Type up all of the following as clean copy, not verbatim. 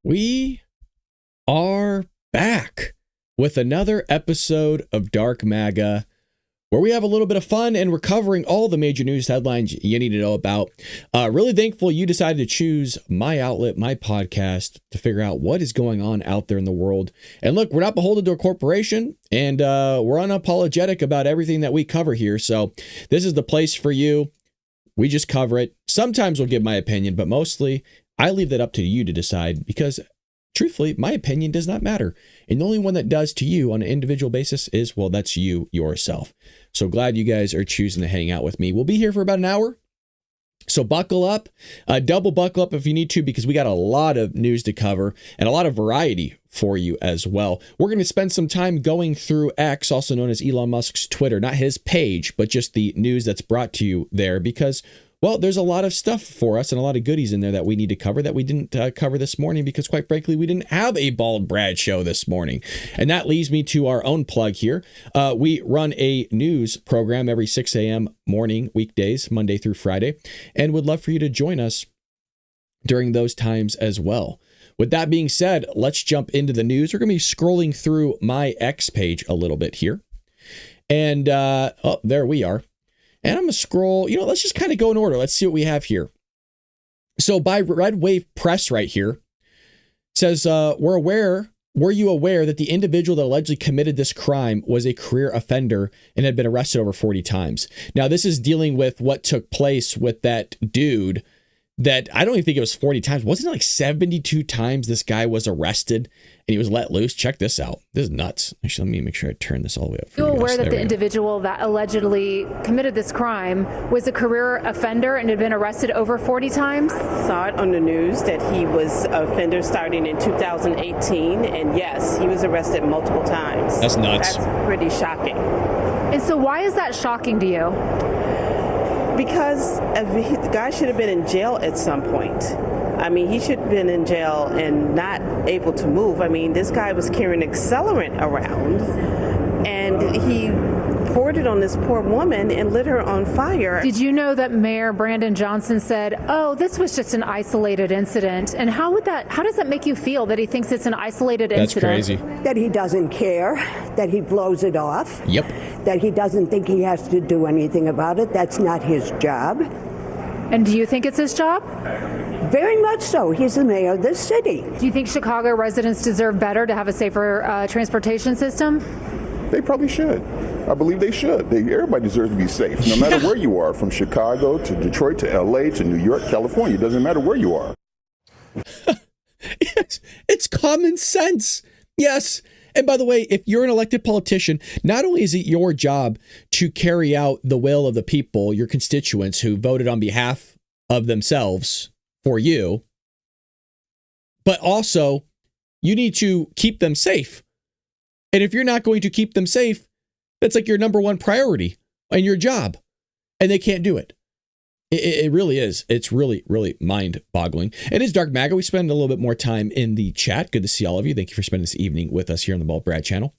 We are back with another episode of Dark MAGA, where we have a little bit of fun and we're covering all the major news headlines you need to know about. Really thankful you decided to choose my outlet, my podcast, to figure out what is going on out there in the world. And look, we're not beholden to a corporation, and we're unapologetic about everything that we cover here. So this is the place for you. We just cover it. Sometimes we'll give my opinion, but mostly I leave that up to you to decide, because truthfully, my opinion does not matter. And the only one that does to you on an individual basis is, well, that's you yourself. So glad you guys are choosing to hang out with me. We'll be here for about an hour. So buckle up, double buckle up if you need to, because we got a lot of news to cover and a lot of variety for you as well. We're going to spend some time going through X, also known as Elon Musk's Twitter, not his page, but just the news that's brought to you there, because, well, there's a lot of stuff for us and a lot of goodies in there that we need to cover that we didn't cover this morning, because quite frankly, we didn't have a Bald Brad show this morning. And that leads me to our own plug here. We run a news program every 6 a.m. morning, weekdays, Monday through Friday, and would love for you to join us during those times as well. With that being said, let's jump into the news. We're going to be scrolling through my X page a little bit here. And, oh, there we are. And I'm going to scroll, let's just kind of go in order. Let's see what we have here. So by Red Wave Press right here says, were you aware that the individual that allegedly committed this crime was a career offender and had been arrested over 40 times? Now, this is dealing with what took place with that dude that I don't even think it was 40 times. Wasn't it like 72 times this guy was arrested and he was let loose? Check this out. This is nuts. Actually, let me make sure I turn this all the way up. You're aware that the individual that allegedly committed this crime was a career offender and had been arrested over 40 times? Saw it on the news that he was an offender starting in 2018, and yes, he was arrested multiple times. That's nuts. That's pretty shocking. And so why is that shocking to you? Because the guy should have been in jail at some point. I mean, he should have been in jail and not able to move. I mean, this guy was carrying accelerant around, and he poured it on this poor woman and lit her on fire. Did you know that Mayor Brandon Johnson said, oh, this was just an isolated incident? And how does that make you feel that he thinks it's an isolated incident? That's crazy. That he doesn't care, that he blows it off. Yep. That he doesn't think he has to do anything about it. That's not his job. And do you think it's his job? Very much so. He's the mayor of this city. Do you think Chicago residents deserve better, to have a safer transportation system? They probably should. I believe they should. Everybody deserves to be safe, no matter where you are, from Chicago to Detroit to L.A. to New York, California. It doesn't matter where you are. It's common sense. Yes. And by the way, if you're an elected politician, not only is it your job to carry out the will of the people, your constituents who voted on behalf of themselves for you, but also you need to keep them safe. And if you're not going to keep them safe, that's like your number one priority in your job. And they can't do it. It really is. It's really, really mind-boggling. It is Dark MAGA. We spend a little bit more time in the chat. Good to see all of you. Thank you for spending this evening with us here on the Bald Brad channel.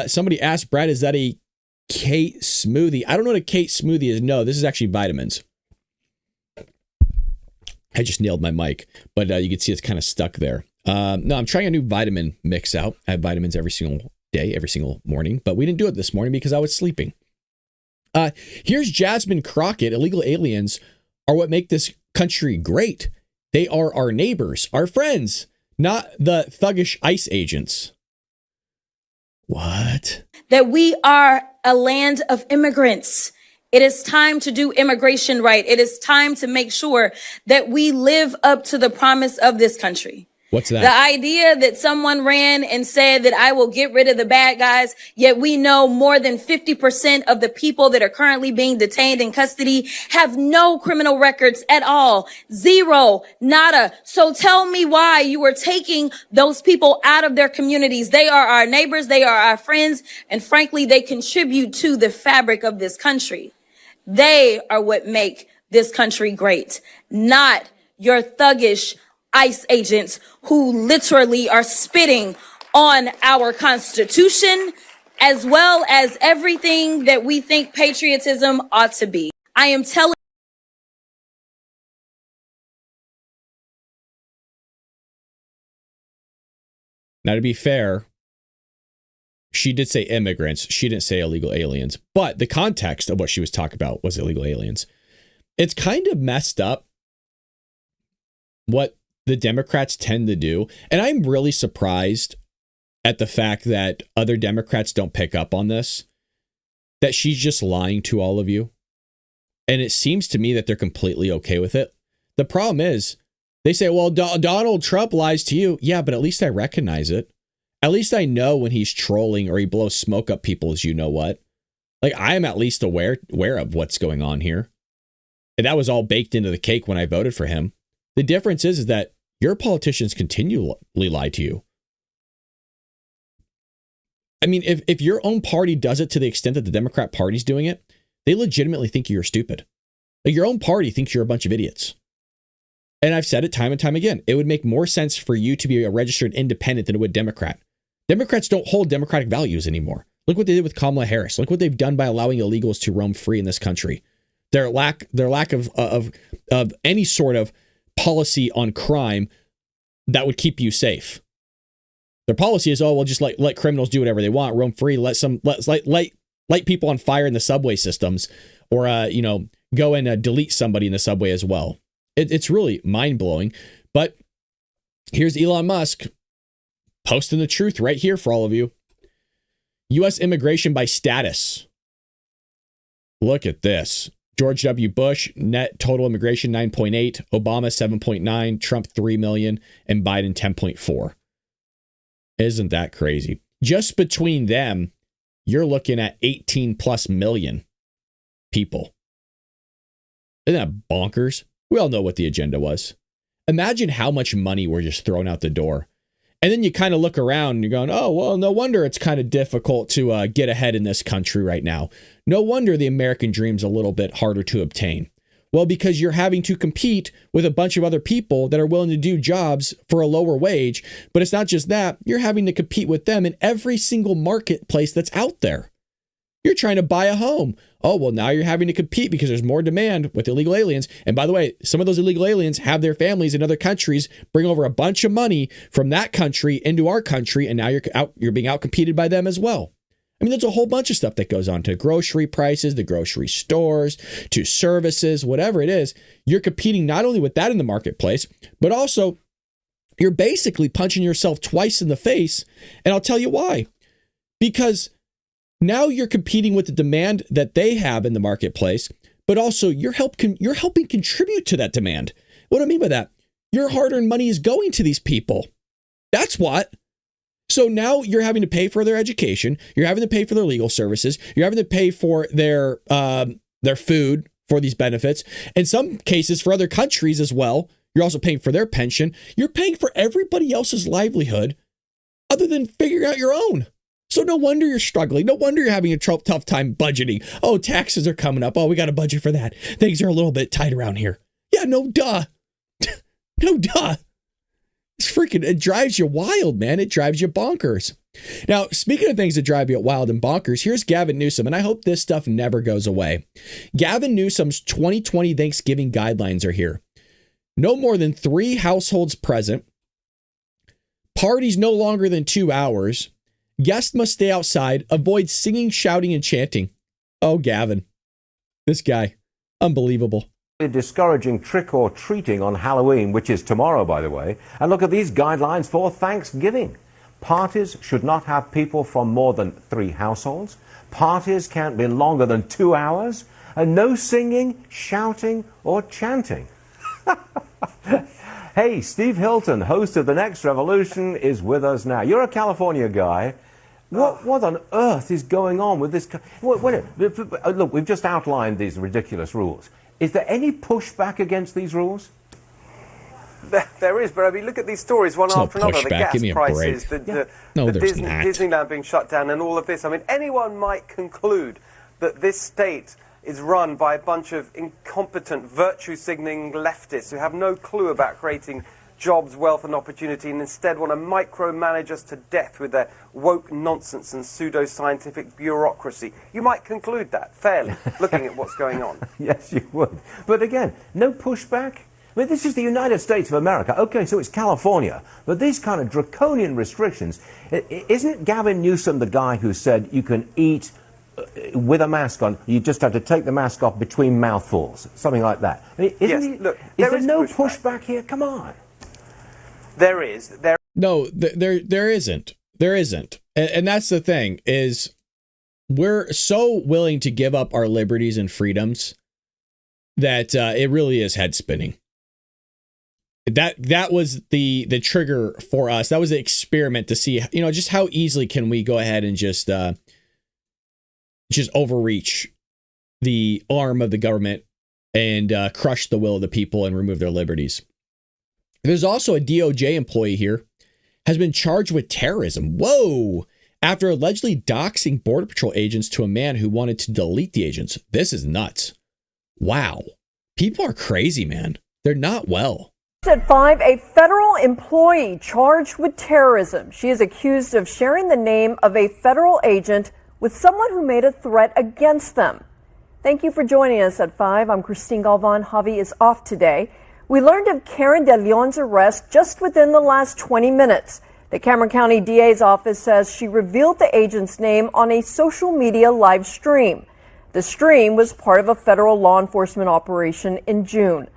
Somebody asked, Brad, is that a Kate smoothie? I don't know what a Kate smoothie is. No, this is actually vitamins. I just nailed my mic, but you can see it's kind of stuck there. No, I'm trying a new vitamin mix out. I have vitamins every single day, every single morning, but we didn't do it this morning because I was sleeping. Here's Jasmine Crockett. Illegal aliens are what make this country great. They are our neighbors, our friends, not the thuggish ICE agents. What? That we are a land of immigrants. It is time to do immigration right. It is time to make sure that we live up to the promise of this country. What's that? The idea that someone ran and said that I will get rid of the bad guys, yet we know more than 50% of the people that are currently being detained in custody have no criminal records at all. Zero, nada. So tell me why you are taking those people out of their communities. They are our neighbors. They are our friends. And frankly, they contribute to the fabric of this country. They are what make this country great, not your thuggish ICE agents who literally are spitting on our Constitution, as well as everything that we think patriotism ought to be. I am telling Now, to be fair, she did say immigrants. She didn't say illegal aliens. But the context of what she was talking about was illegal aliens. It's kind of messed up what the Democrats tend to do. And I'm really surprised at the fact that other Democrats don't pick up on this, that she's just lying to all of you. And it seems to me that they're completely okay with it. The problem is they say, well, Donald Trump lies to you. Yeah, but at least I recognize it. At least I know when he's trolling or he blows smoke up people's, you know what? Like, I am at least aware of what's going on here. And that was all baked into the cake when I voted for him. The difference is that your politicians continually lie to you. I mean, if your own party does it to the extent that the Democrat Party's doing it, they legitimately think you're stupid. Like, your own party thinks you're a bunch of idiots. And I've said it time and time again. It would make more sense for you to be a registered independent than it would Democrat. Democrats don't hold democratic values anymore. Look what they did with Kamala Harris. Look what they've done by allowing illegals to roam free in this country. Their lack of any sort of policy on crime that would keep you safe. Their policy is, oh, well, just let criminals do whatever they want, roam free, light people on fire in the subway systems, or go and delete somebody in the subway as well. It's really mind blowing. But here's Elon Musk posting the truth right here for all of you. U.S. immigration by status. Look at this. George W. Bush, net total immigration 9.8, Obama 7.9, Trump 3 million, and Biden 10.4. Isn't that crazy? Just between them, you're looking at 18 plus million people. Isn't that bonkers? We all know what the agenda was. Imagine how much money we're just throwing out the door. And then you kind of look around and you're going, oh, well, no wonder it's kind of difficult to get ahead in this country right now. No wonder the American dream's a little bit harder to obtain. Well, because you're having to compete with a bunch of other people that are willing to do jobs for a lower wage. But it's not just that. You're having to compete with them in every single marketplace that's out there. You're trying to buy a home. Oh, well, now you're having to compete because there's more demand with illegal aliens. And by the way, some of those illegal aliens have their families in other countries, bring over a bunch of money from that country into our country. And now you're being outcompeted by them as well. I mean, there's a whole bunch of stuff that goes on, to grocery prices, the grocery stores, to services, whatever it is. You're competing not only with that in the marketplace, but also you're basically punching yourself twice in the face. And I'll tell you why. Because now you're competing with the demand that they have in the marketplace, but also you're helping contribute to that demand. What do I mean by that? Your hard-earned money is going to these people. That's what. So now you're having to pay for their education. You're having to pay for their legal services. You're having to pay for their food for these benefits. In some cases, for other countries as well, you're also paying for their pension. You're paying for everybody else's livelihood other than figuring out your own. So no wonder you're struggling. No wonder you're having a tough time budgeting. Oh, taxes are coming up. Oh, we got a budget for that. Things are a little bit tight around here. Yeah, no duh. No duh. It drives you wild, man. It drives you bonkers. Now, speaking of things that drive you wild and bonkers, here's Gavin Newsom, and I hope this stuff never goes away. Gavin Newsom's 2020 Thanksgiving guidelines are here. No more than 3 households present. Parties no longer than 2 hours. Guests must stay outside. Avoid singing, shouting, and chanting. Oh, Gavin. This guy. Unbelievable. Discouraging trick-or-treating on Halloween, which is tomorrow, by the way. And look at these guidelines for Thanksgiving. Parties should not have people from more than 3 households. Parties can't be longer than 2 hours. And no singing, shouting, or chanting. Hey, Steve Hilton, host of The Next Revolution, is with us now. You're a California guy. What on earth is going on with this? Look, we've just outlined these ridiculous rules. Is there any pushback against these rules? There is, but I mean, look at these stories one after another. The gas prices, the Disneyland being shut down, and all of this. I mean, anyone might conclude that this state is run by a bunch of incompetent, virtue-signaling leftists who have no clue about creating jobs, wealth, and opportunity, and instead want to micromanage us to death with their woke nonsense and pseudo-scientific bureaucracy. You might conclude that fairly, looking at what's going on. Yes, you would. But again, no pushback. I mean, this is the United States of America. Okay, so it's California. But these kind of draconian restrictions, isn't it Gavin Newsom the guy who said you can eat with a mask on, you just have to take the mask off between mouthfuls, something like that? I mean, is there no pushback here? Come on. There is. No, there isn't. There isn't. And that's the thing, is we're so willing to give up our liberties and freedoms that it really is head spinning. That was the trigger for us. That was the experiment to see, just how easily can we go ahead and just overreach the arm of the government and crush the will of the people and remove their liberties. There's also a DOJ employee here has been charged with terrorism. Whoa! After allegedly doxing Border Patrol agents to a man who wanted to delete the agents. This is nuts. Wow. People are crazy, man. They're not well. At 5, a federal employee charged with terrorism. She is accused of sharing the name of a federal agent with someone who made a threat against them. Thank you for joining us at 5. I'm Christine Galvan. Javi is off today. We learned of Karen De Leon's arrest just within the last 20 minutes. The Cameron County DA's office says she revealed the agent's name on a social media live stream. The stream was part of a federal law enforcement operation in June.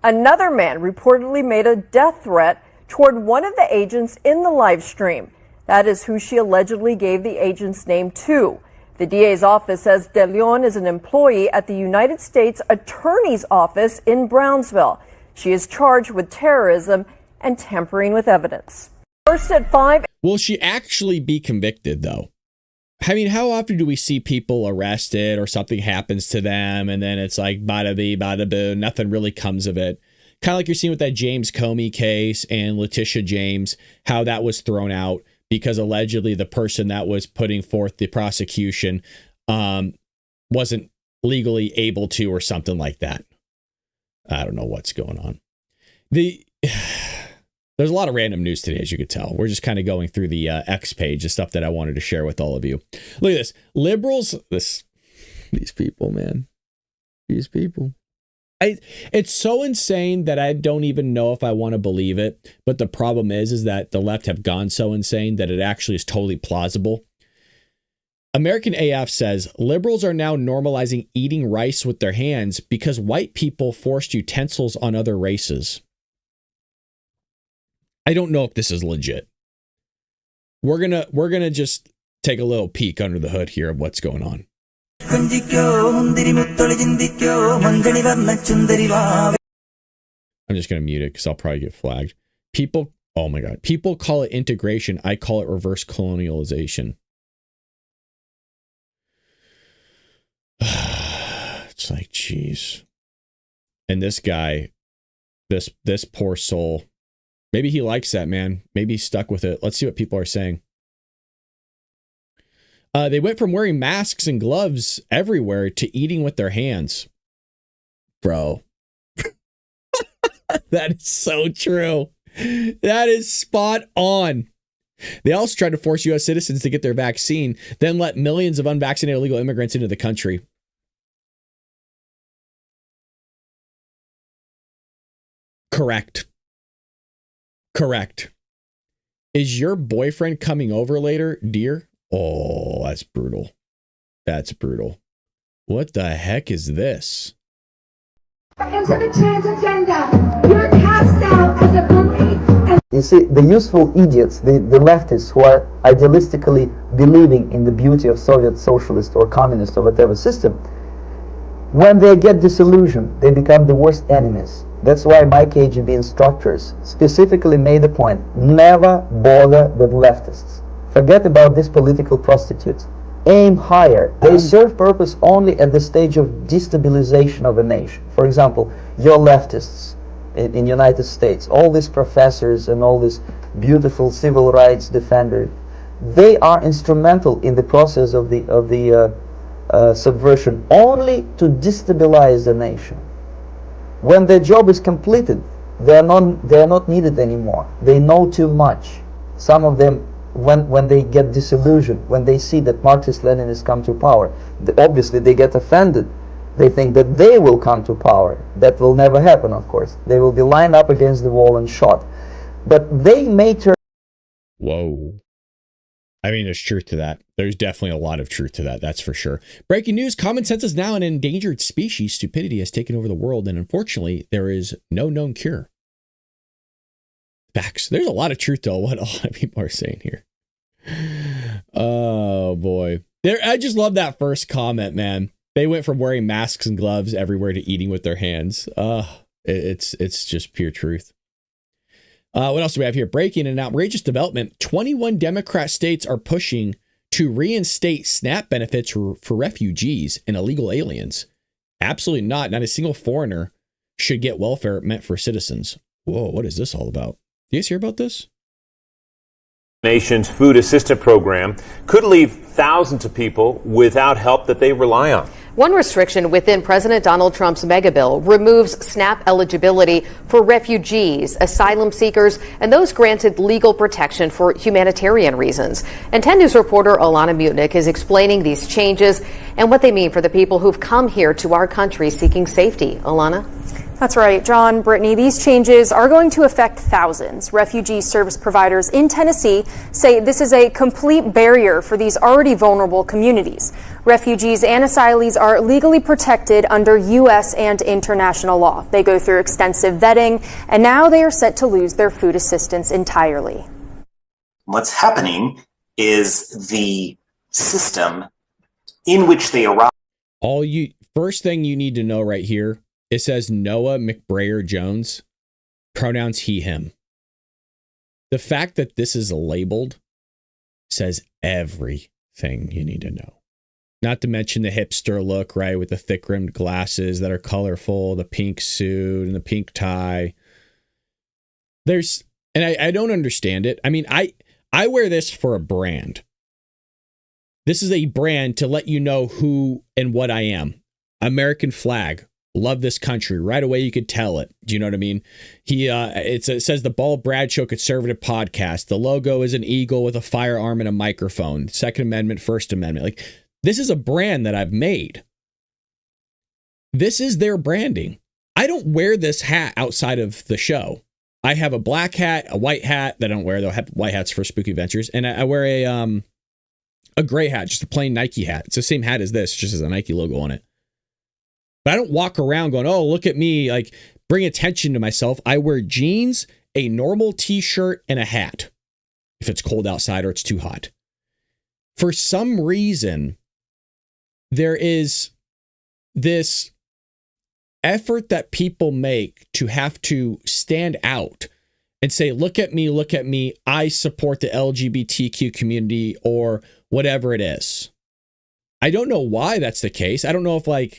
Another man reportedly made a death threat toward one of the agents in the live stream. That is who she allegedly gave the agent's name to. The DA's office says De Leon is an employee at the United States Attorney's Office in Brownsville. She is charged with terrorism and tampering with evidence. First at 5. Will she actually be convicted, though? I mean, how often do we see people arrested or something happens to them and then it's like bada bee, bada boo, nothing really comes of it? Kind of like you're seeing with that James Comey case and Letitia James, how that was thrown out because allegedly the person that was putting forth the prosecution wasn't legally able to or something like that. I don't know what's going on. There's a lot of random news today, as you could tell. We're just kind of going through the X page, the stuff that I wanted to share with all of you. Look at this. Liberals, these people, man. These people. It's so insane that I don't even know if I want to believe it. But the problem is that the left have gone so insane that it actually is totally plausible. American AF says liberals are now normalizing eating rice with their hands because white people forced utensils on other races. I don't know if this is legit. We're gonna just take a little peek under the hood here of what's going on. I'm just gonna mute it because I'll probably get flagged. People, oh my God, people call it integration. I call it reverse colonialization. It's like, geez. And this guy, this poor soul. Maybe he likes that, man. Maybe he's stuck with it. Let's see what people are saying. They went from wearing masks and gloves everywhere to eating with their hands. Bro. That is so true. That is spot on. They also tried to force U.S. citizens to get their vaccine, then let millions of unvaccinated illegal immigrants into the country. Correct. Is your boyfriend coming over later, dear? Oh, that's brutal. That's brutal. What the heck is this? Into the transgender. You're cast out as a bully. You see, the useful idiots, the leftists who are idealistically believing in the beauty of Soviet socialist or communist or whatever system, when they get disillusioned, they become the worst enemies. That's why my KGB instructors specifically made a point, never bother with leftists. Forget about these political prostitutes. Aim higher. They serve purpose only at the stage of destabilization of a nation. For example, your leftists in the United States, all these professors and all these beautiful civil rights defenders, they are instrumental in the process of the subversion only to destabilize the nation. When their job is completed, they are not needed anymore. They know too much. Some of them, when they get disillusioned, when they see that Marxist-Leninists come to power, obviously they get offended. They think that they will come to power. That will never happen, of course. They will be lined up against the wall and shot. But they may turn... Whoa. I mean, there's truth to that. There's definitely a lot of truth to that, that's for sure. Breaking news, common sense is now an endangered species. Stupidity has taken over the world, and unfortunately, there is no known cure. Facts. There's a lot of truth to what a lot of people are saying here. Oh, boy. I just love that first comment, man. They went from wearing masks and gloves everywhere to eating with their hands. It's just pure truth. What else do we have here? Breaking an outrageous development. 21 Democrat states are pushing to reinstate SNAP benefits for refugees and illegal aliens. Absolutely not. Not a single foreigner should get welfare meant for citizens. Whoa, what is this all about? Do you guys hear about this? Nation's food assistance program could leave thousands of people without help that they rely on. One restriction within President Donald Trump's mega bill removes SNAP eligibility for refugees, asylum seekers, and those granted legal protection for humanitarian reasons. And 10 News reporter Alana Mutnick is explaining these changes and what they mean for the people who've come here to our country seeking safety. Alana? That's right, John, Brittany. These changes are going to affect thousands. Refugee service providers in Tennessee say this is a complete barrier for these already vulnerable communities. Refugees and asylees are legally protected under U.S. and international law. They go through extensive vetting, and now they are set to lose their food assistance entirely. What's happening is the system in which they arrive. First thing you need to know right here. It says Noah McBrayer Jones, pronouns he, him. The fact that this is labeled says everything you need to know. Not to mention the hipster look, right, with the thick rimmed glasses that are colorful, the pink suit and the pink tie. I don't understand it. I mean, I wear this for a brand. This is a brand to let you know who and what I am. American flag. Love this country. Right away, you could tell it. Do you know what I mean? It says the Ball Bradshaw Conservative Podcast. The logo is an eagle with a firearm and a microphone. Second Amendment, First Amendment. Like, this is a brand that I've made. This is their branding. I don't wear this hat outside of the show. I have a black hat, a white hat that I don't wear. They'll have white hats for Spooky Ventures. And I wear a gray hat, just a plain Nike hat. It's the same hat as this, just has a Nike logo on it. But I don't walk around going, oh, look at me, like bring attention to myself. I wear jeans, a normal t-shirt, and a hat if it's cold outside or it's too hot. For some reason, there is this effort that people make to have to stand out and say, look at me, I support the LGBTQ community or whatever it is. I don't know why that's the case. I don't know if I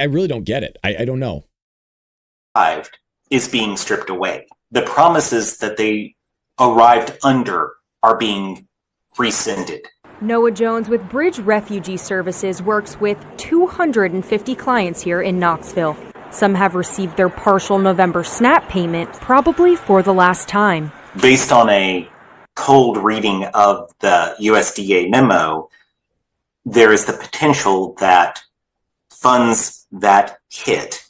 really don't get it. I don't know. Is being stripped away. The promises that they arrived under are being rescinded. Noah Jones with Bridge Refugee Services works with 250 clients here in Knoxville. Some have received their partial November SNAP payment, probably for the last time. Based on a cold reading of the USDA memo, there is the potential that funds that hit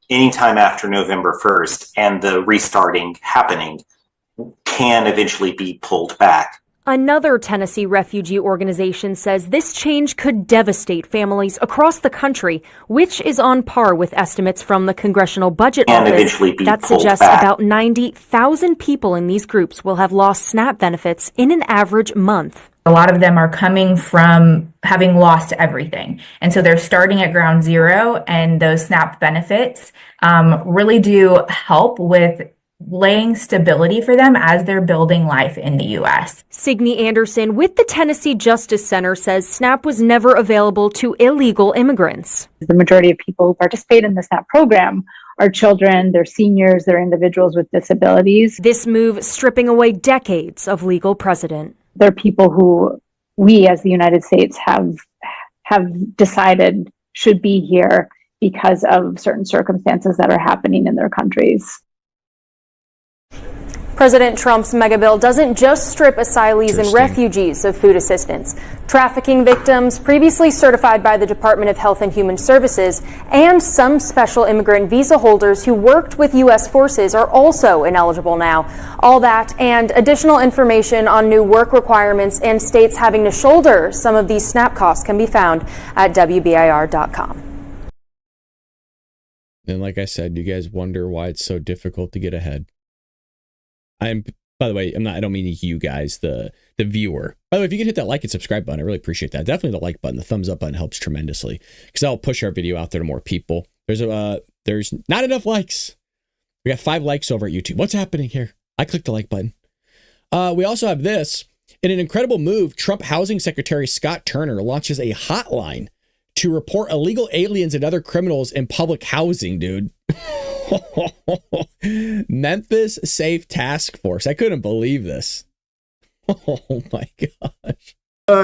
anytime after November 1st and the restarting happening can eventually be pulled back. Another Tennessee refugee organization says this change could devastate families across the country, which is on par with estimates from the Congressional Budget Office that suggests about 90,000 people in these groups will have lost SNAP benefits in an average month. A lot of them are coming from having lost everything. And so they're starting at ground zero, and those SNAP benefits really do help with laying stability for them as they're building life in the U.S. Signe Anderson with the Tennessee Justice Center says SNAP was never available to illegal immigrants. The majority of people who participate in the SNAP program are children, they're seniors, they're individuals with disabilities. This move stripping away decades of legal precedent. They're people who we as the United States have decided should be here because of certain circumstances that are happening in their countries. President Trump's mega bill doesn't just strip asylees and refugees of food assistance. Trafficking victims previously certified by the Department of Health and Human Services and some special immigrant visa holders who worked with U.S. forces are also ineligible now. All that and additional information on new work requirements and states having to shoulder some of these SNAP costs can be found at WBIR.com. And like I said, you guys wonder why it's so difficult to get ahead. By the way, I don't mean you guys, the viewer. By the way, if you can hit that like and subscribe button, I really appreciate that. Definitely the like button, the thumbs up button helps tremendously because that'll push our video out there to more people. There's not enough likes. We got 5 likes over at YouTube. What's happening here? I clicked the like button. We also have this. In an incredible move, Trump Housing Secretary Scott Turner launches a hotline to report illegal aliens and other criminals in public housing, dude. Memphis Safe Task Force. I couldn't believe this. Oh my gosh.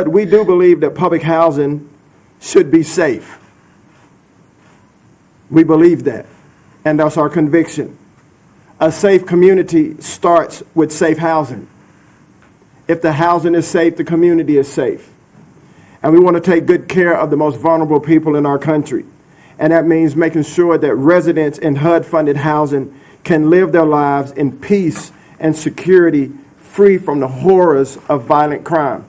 We do believe that public housing should be safe. We believe that. And that's our conviction. A safe community starts with safe housing. If the housing is safe, the community is safe. And we want to take good care of the most vulnerable people in our country. And that means making sure that residents in HUD-funded housing can live their lives in peace and security, free from the horrors of violent crime.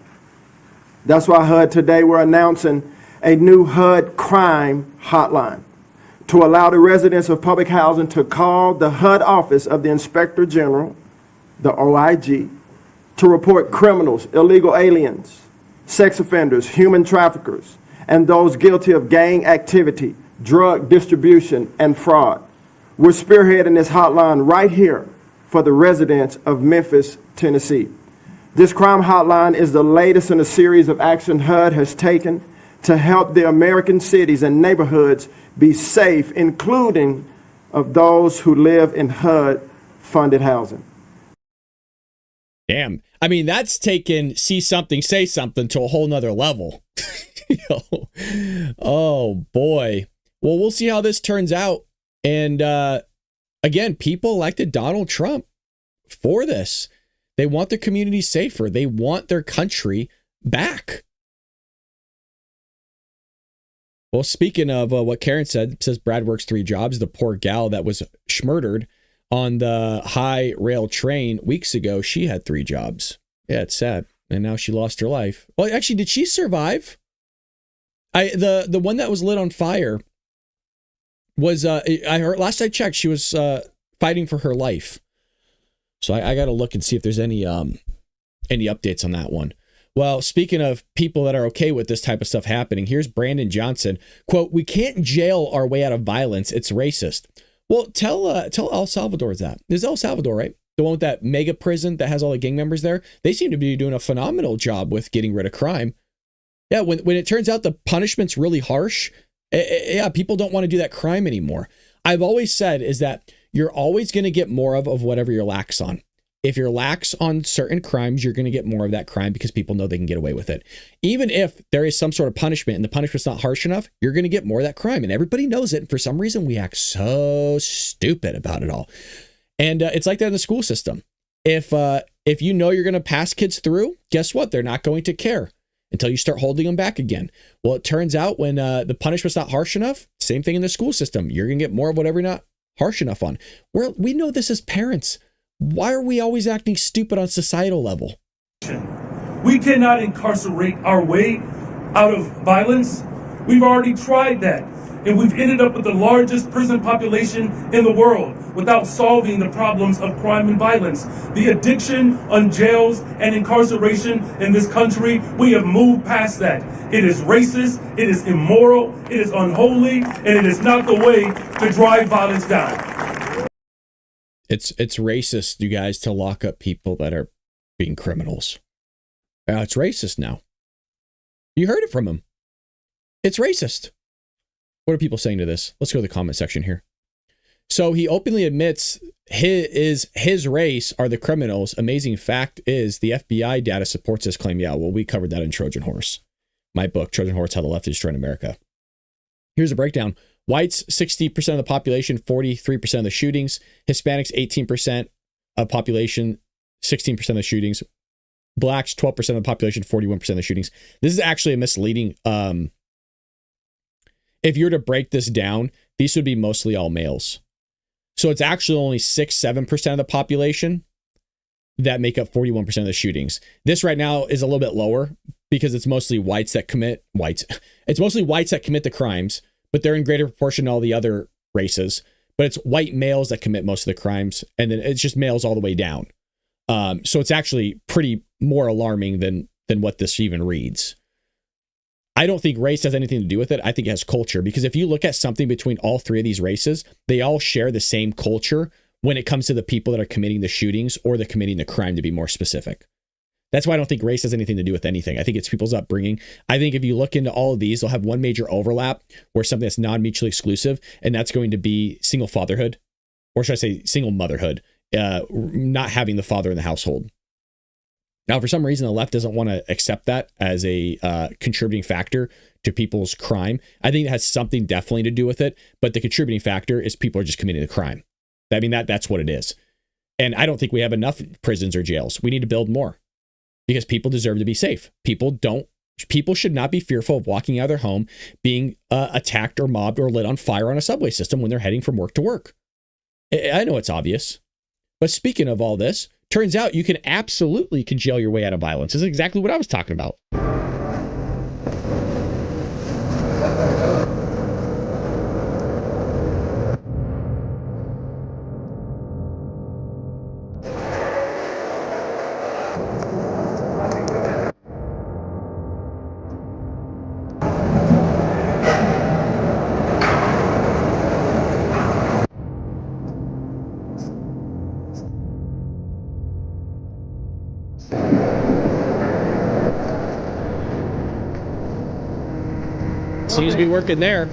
That's why HUD today we're announcing a new HUD crime hotline to allow the residents of public housing to call the HUD office of the Inspector General, the OIG, to report criminals, illegal aliens, sex offenders, human traffickers, and those guilty of gang activity, drug distribution, and fraud. We're spearheading this hotline right here for the residents of Memphis, Tennessee. This crime hotline is the latest in a series of action HUD has taken to help the American cities and neighborhoods be safe, including of those who live in HUD-funded housing. Damn. I mean, that's taken see something, say something to a whole nother level. Oh, boy. Well, we'll see how this turns out. And again, people elected Donald Trump for this. They want their community safer. They want their country back. Well, speaking of what Karen said, it says Brad works 3 jobs. The poor gal that was schmurdered on the high rail train weeks ago, she had 3 jobs. Yeah, it's sad. And now she lost her life. Well, actually, did she survive? The one that was lit on fire was, I heard, last I checked, she was fighting for her life. So I got to look and see if there's any updates on that one. Well, speaking of people that are okay with this type of stuff happening, here's Brandon Johnson. Quote, "We can't jail our way out of violence. It's racist." Well, tell El Salvador that. There's El Salvador, right? The one with that mega prison that has all the gang members there. They seem to be doing a phenomenal job with getting rid of crime. Yeah, when it turns out the punishment's really harsh, yeah, people don't want to do that crime anymore. I've always said is that you're always going to get more of whatever you're lax on. If you're lax on certain crimes, you're going to get more of that crime because people know they can get away with it. Even if there is some sort of punishment and the punishment's not harsh enough, you're going to get more of that crime. And everybody knows it. And for some reason, we act so stupid about it all. And it's like that in the school system. If you know you're going to pass kids through, guess what? They're not going to care until you start holding them back again. Well, it turns out when the punishment's not harsh enough, same thing in the school system. You're going to get more of whatever you're not harsh enough on. We know this as parents. Why are we always acting stupid on societal level? We cannot incarcerate our way out of violence. We've already tried that, and we've ended up with the largest prison population in the world without solving the problems of crime and violence. The addiction on jails and incarceration in this country, we have moved past that. It is racist, it is immoral, it is unholy, and it is not the way to drive violence down. It's racist, you guys, to lock up people that are being criminals. It's racist now. You heard it from him. It's racist. What are people saying to this? Let's go to the comment section here. So he openly admits his race are the criminals. Amazing fact is the FBI data supports this claim. Yeah, well, we covered that in Trojan Horse. My book, Trojan Horse, How the Left is Destroying America. Here's a breakdown. Whites, 60% of the population, 43% of the shootings. Hispanics, 18%. of population, 16% of the shootings. Blacks, 12% of the population, 41% of the shootings. This is actually a misleading. If you were to break this down, these would be mostly all males. So it's actually only 6-7% of the population that make up 41% of the shootings. This right now is a little bit lower because it's mostly whites that commit It's mostly whites that commit the crimes, but they're in greater proportion to all the other races. But it's white males that commit most of the crimes, and then it's just males all the way down. So it's actually pretty more alarming than what this even reads. I don't think race has anything to do with it. I think it has culture, because if you look at something between all three of these races, they all share the same culture when it comes to the people that are committing the shootings or they're committing the crime, to be more specific. That's why I don't think race has anything to do with anything. I think it's people's upbringing. I think if you look into all of these, they'll have one major overlap where something that's non-mutually exclusive, and that's going to be single fatherhood, or should I say single motherhood, not having the father in the household. Now, for some reason, the left doesn't want to accept that as a contributing factor to people's crime. I think it has something definitely to do with it, but the contributing factor is people are just committing the crime. I mean, that's what it is. And I don't think we have enough prisons or jails. We need to build more, because people deserve to be safe. People should not be fearful of walking out of their home, being attacked or mobbed or lit on fire on a subway system when they're heading from work to work. I know it's obvious, but speaking of all this, turns out you can absolutely congeal your way out of violence. This is exactly what I was talking about. Seems to be working there.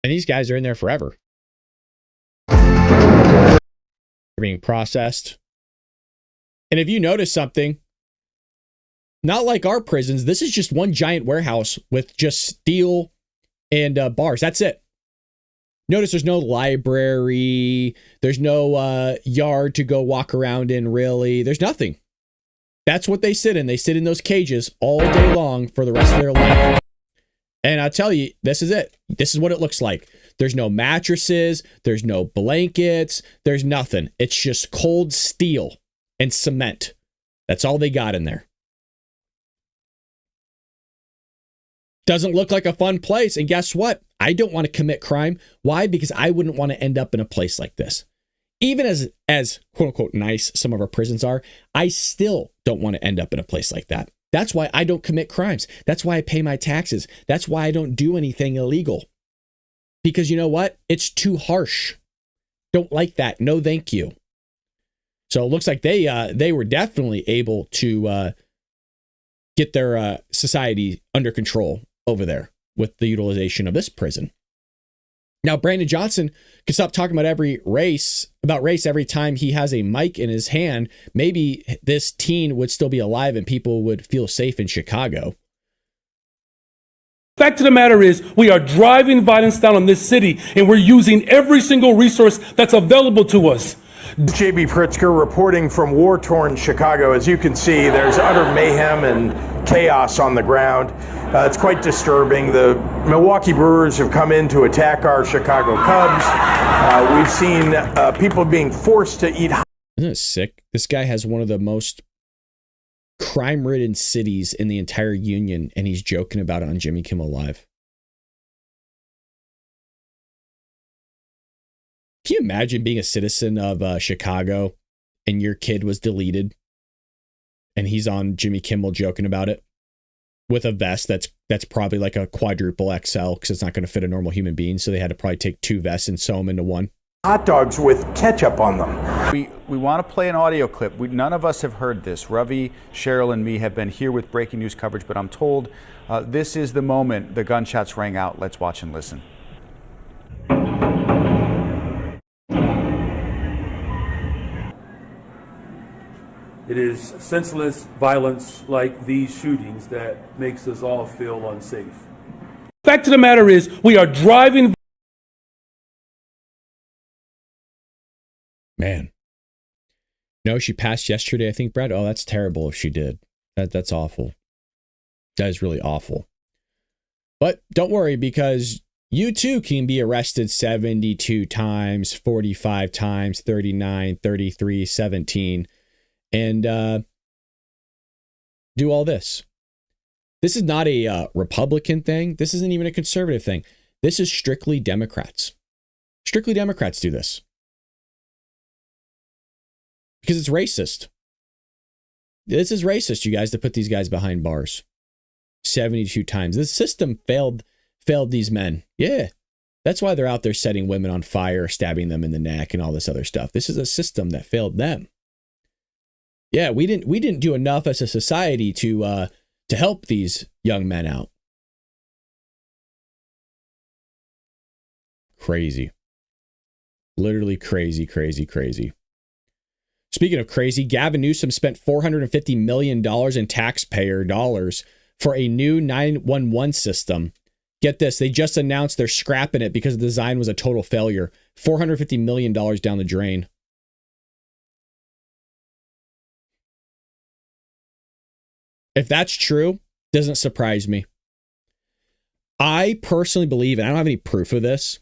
And these guys are in there forever. They're being processed. And if you notice something, not like our prisons, this is just one giant warehouse with just steel and bars. That's it. Notice there's no library. There's no yard to go walk around in, really. There's nothing. That's what they sit in. They sit in those cages all day long for the rest of their life. And I'll tell you, this is it. This is what it looks like. There's no mattresses. There's no blankets. There's nothing. It's just cold steel and cement. That's all they got in there. Doesn't look like a fun place. And guess what? I don't want to commit crime. Why? Because I wouldn't want to end up in a place like this. Even as quote unquote nice some of our prisons are, I still don't want to end up in a place like that. That's why I don't commit crimes. That's why I pay my taxes. That's why I don't do anything illegal. Because you know what? It's too harsh. Don't like that. No, thank you. So it looks like they were definitely able to get their society under control over there with the utilization of this prison. Now, Brandon Johnson can stop talking about race every time he has a mic in his hand. Maybe this teen would still be alive and people would feel safe in Chicago. Fact of the matter is, we are driving violence down on this city, and we're using every single resource that's available to us. J.B. Pritzker reporting from war-torn Chicago. As you can see, there's utter mayhem and chaos on the ground. It's quite disturbing. The Milwaukee Brewers have come in to attack our Chicago Cubs. We've seen people being forced to eat. Isn't it sick? This guy has one of the most crime-ridden cities in the entire union, and he's joking about it on Jimmy Kimmel Live. Can you imagine being a citizen of Chicago and your kid was deleted and he's on Jimmy Kimmel joking about it with a vest that's probably like a quadruple XL because it's not going to fit a normal human being. So they had to probably take two vests and sew them into one. Hot dogs with ketchup on them. We want to play an audio clip. None of us have heard this. Ravi, Cheryl, and me have been here with breaking news coverage, but I'm told this is the moment the gunshots rang out. Let's watch and listen. It is senseless violence like these shootings that makes us all feel unsafe. Fact of the matter is, we are driving. Man. No, she passed yesterday, I think, Brad. Oh, that's terrible if she did. That's awful. That is really awful. But don't worry, because you too can be arrested 72 times, 45 times, 39, 33, 17. And do all this. This is not a Republican thing. This isn't even a conservative thing. This is strictly Democrats. Strictly Democrats do this. Because it's racist. This is racist, you guys, to put these guys behind bars. 72 times. The system failed these men. Yeah. That's why they're out there setting women on fire, stabbing them in the neck, and all this other stuff. This is a system that failed them. Yeah, we didn't do enough as a society to help these young men out. Crazy. Literally crazy, crazy, crazy. Speaking of crazy, Gavin Newsom spent $450 million in taxpayer dollars for a new 911 system. Get this, they just announced they're scrapping it because the design was a total failure. $450 million down the drain. If that's true, doesn't surprise me. I personally believe, and I don't have any proof of this,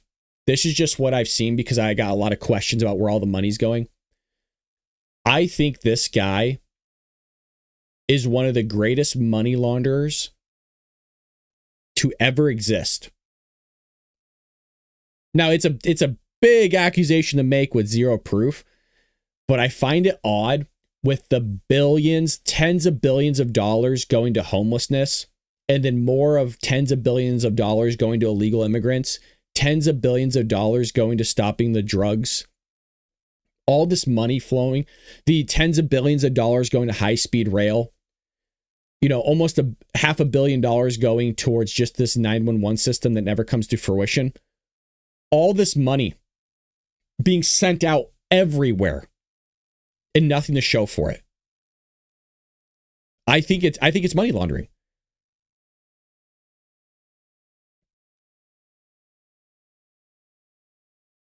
this is just what I've seen because I got a lot of questions about where all the money's going. I think this guy is one of the greatest money launderers to ever exist. Now, it's a big accusation to make with zero proof, but I find it odd with the billions, tens of billions of dollars going to homelessness, and then more of tens of billions of dollars going to illegal immigrants, tens of billions of dollars going to stopping the drugs, all this money flowing, the tens of billions of dollars going to high-speed rail, almost $500 million going towards just this 911 system that never comes to fruition. All this money being sent out everywhere and nothing to show for it. I think it's money laundering.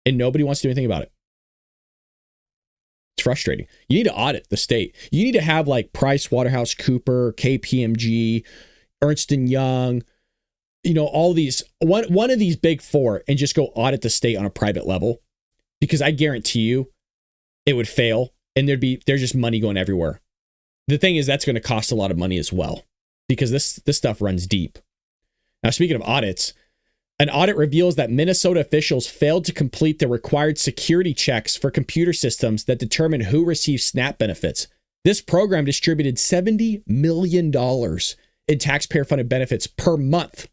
And nobody wants to do anything about it. It's frustrating. You need to audit the state. You need to have like PricewaterhouseCoopers, KPMG, Ernst & Young, all these, one of these big four, and just go audit the state on a private level, because I guarantee you it would fail and there's just money going everywhere. The thing is, that's going to cost a lot of money as well, because this stuff runs deep. Now, speaking of audits, an audit reveals that Minnesota officials failed to complete the required security checks for computer systems that determine who receives SNAP benefits. This program distributed $70 million in taxpayer-funded benefits per month.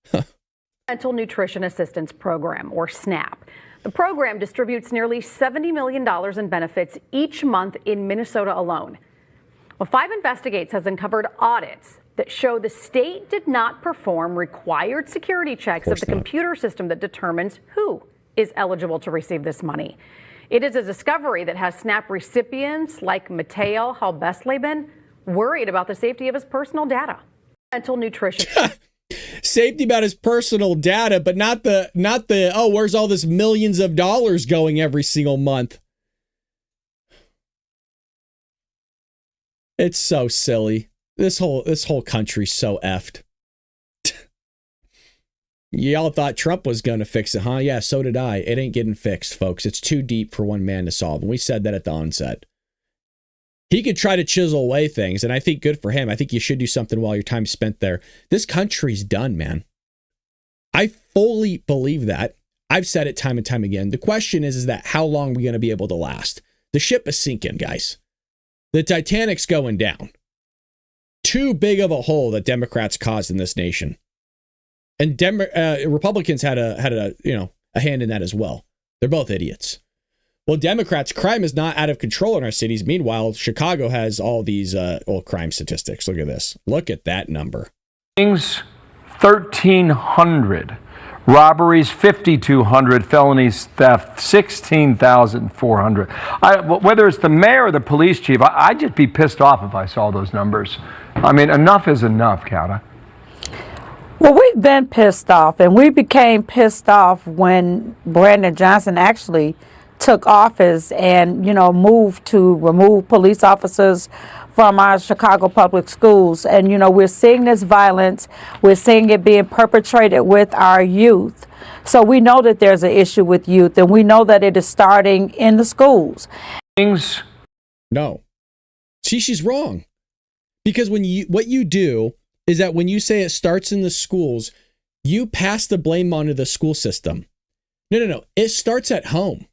Supplemental Nutrition Assistance Program, or SNAP. The program distributes nearly $70 million in benefits each month in Minnesota alone. Well, 5 Investigates has uncovered audits that show the state did not perform required security checks of the computer system that determines who is eligible to receive this money. It is a discovery that has SNAP recipients like Mateo Halbesleben worried about the safety of his personal data. Mental nutrition. Safety about his personal data, but not the where's all this millions of dollars going every single month? It's so silly. This whole country's so effed. Y'all thought Trump was going to fix it, huh? Yeah, so did I. It ain't getting fixed, folks. It's too deep for one man to solve. And we said that at the onset. He could try to chisel away things, and I think good for him. I think you should do something while your time's spent there. This country's done, man. I fully believe that. I've said it time and time again. The question is that how long are we going to be able to last? The ship is sinking, guys. The Titanic's going down. Too big of a hole that Democrats caused in this nation. And Republicans had a hand in that as well. They're both idiots. Well, Democrats, crime is not out of control in our cities. Meanwhile, Chicago has all these crime statistics. Look at this. Look at that number. 1,300. Robberies, 5,200. Felonies, theft, 16,400. Whether it's the mayor or the police chief, I'd just be pissed off if I saw those numbers. I mean, enough is enough, Cata. Well, we've been pissed off, and we became pissed off when Brandon Johnson actually took office and, moved to remove police officers from our Chicago public schools. And, we're seeing this violence. We're seeing it being perpetrated with our youth. So we know that there's an issue with youth, and we know that it is starting in the schools. No. See, she's wrong. Because what you do is that when you say it starts in the schools, you pass the blame onto the school system. No. It starts at home.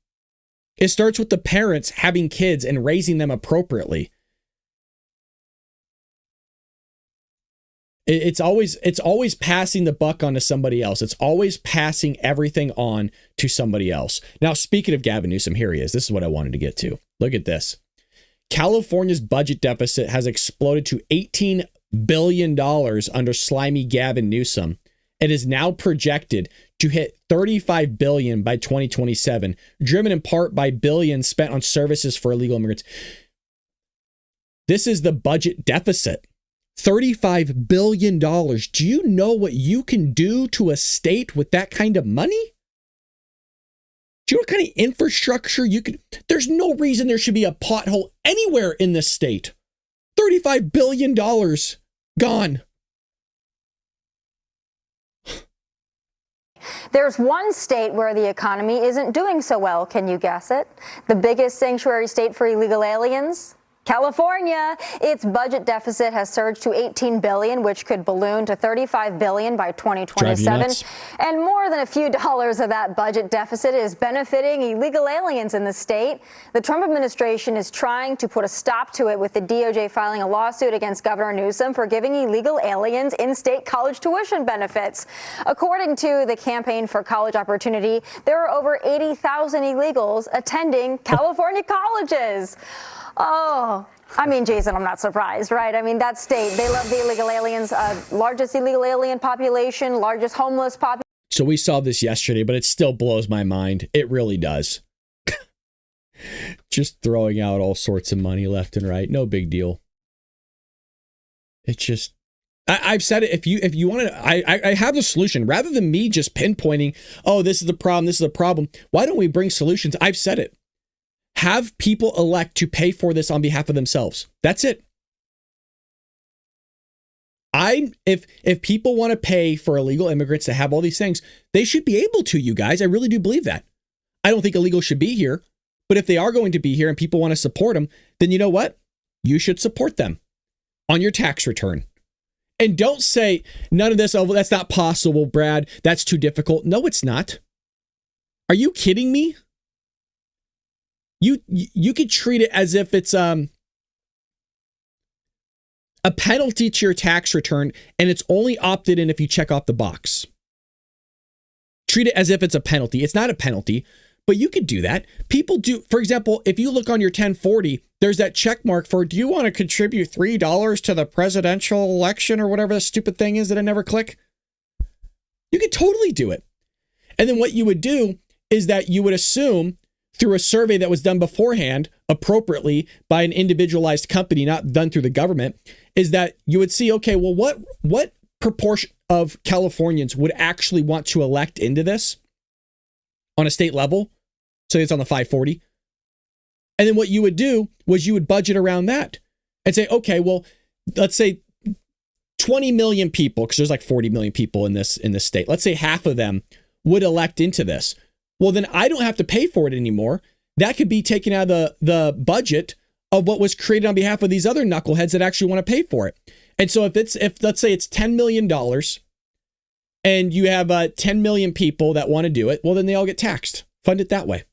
It starts with the parents having kids and raising them appropriately. It's always passing the buck on to somebody else. It's always passing everything on to somebody else. Now, speaking of Gavin Newsom, here he is. This is what I wanted to get to. Look at this. California's budget deficit has exploded to $18 billion under slimy Gavin Newsom. It is now projected to hit $35 billion by 2027, driven in part by billions spent on services for illegal immigrants. This is the budget deficit. $35 billion. Do you know what you can do to a state with that kind of money? Do you know what kind of infrastructure you can? There's no reason there should be a pothole anywhere in this state. $35 billion gone. There's one state where the economy isn't doing so well. Can you guess it? The biggest sanctuary state for illegal aliens? California. Its budget deficit has surged to $18 billion, which could balloon to $35 billion by 2027. And more than a few dollars of that budget deficit is benefiting illegal aliens in the state. The Trump administration is trying to put a stop to it, with the DOJ filing a lawsuit against Governor Newsom for giving illegal aliens in-state college tuition benefits. According to the Campaign for College Opportunity, there are over 80,000 illegals attending California colleges. Oh, I mean, Jason, I'm not surprised, right? I mean, that state, they love the illegal aliens, largest illegal alien population, largest homeless population. So we saw this yesterday, but it still blows my mind. It really does. Just throwing out all sorts of money left and right. No big deal. It's just, I've said it. If you want to, I have a solution. Rather than me just pinpointing, oh, this is the problem. Why don't we bring solutions? I've said it. Have people elect to pay for this on behalf of themselves. That's it. If people want to pay for illegal immigrants to have all these things, they should be able to, you guys. I really do believe that. I don't think illegals should be here, but if they are going to be here and people want to support them, then you know what? You should support them on your tax return. And don't say none of this, oh, that's not possible, Brad. That's too difficult. No, it's not. Are you kidding me? You could treat it as if it's a penalty to your tax return, and it's only opted in if you check off the box. Treat it as if it's a penalty. It's not a penalty, but you could do that. People do. For example, if you look on your 1040, there's that check mark for, do you want to contribute $3 to the presidential election or whatever the stupid thing is that I never click? You could totally do it. And then what you would do is that you would assume, through a survey that was done beforehand appropriately by an individualized company, not done through the government, is that you would see, okay, well, what proportion of Californians would actually want to elect into this on a state level? So it's on the 540. And then what you would do was you would budget around that and say, okay, well, let's say 20 million people, because there's like 40 million people in this state. Let's say half of them would elect into this. Well, then I don't have to pay for it anymore. That could be taken out of the budget of what was created on behalf of these other knuckleheads that actually want to pay for it. And so if let's say it's $10 million and you have 10 million people that want to do it, well, then they all get taxed. Fund it that way.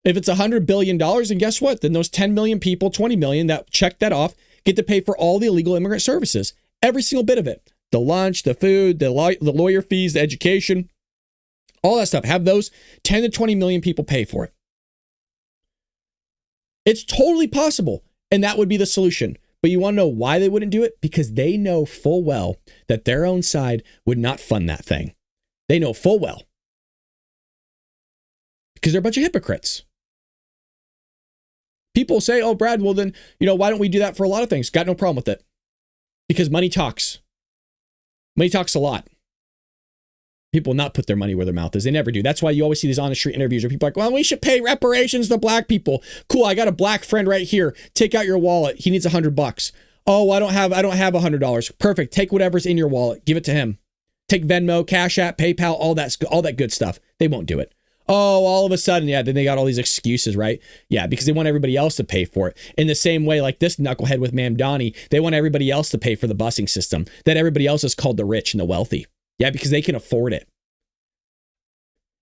If it's $100 billion, and guess what? Then those 10 million people, 20 million that check that off, get to pay for all the illegal immigrant services. Every single bit of it. The lunch, the food, the lawyer fees, the education. All that stuff. Have those 10 to 20 million people pay for it. It's totally possible. And that would be the solution. But you want to know why they wouldn't do it? Because they know full well that their own side would not fund that thing. They know full well. Because they're a bunch of hypocrites. People say, oh, Brad, well then, why don't we do that for a lot of things? Got no problem with it. Because money talks. Money talks a lot. People will not put their money where their mouth is. They never do. That's why you always see these on the street interviews where people are like, well, we should pay reparations to black people. Cool. I got a black friend right here. Take out your wallet. He needs $100. Oh, I don't have $100. Perfect. Take whatever's in your wallet. Give it to him. Take Venmo, Cash App, PayPal, all that good stuff. They won't do it. Oh, all of a sudden, yeah, then they got all these excuses, right? Yeah, because they want everybody else to pay for it. In the same way, like this knucklehead with Mamdani, they want everybody else to pay for the busing system that everybody else is called the rich and the wealthy. Yeah, because they can afford it.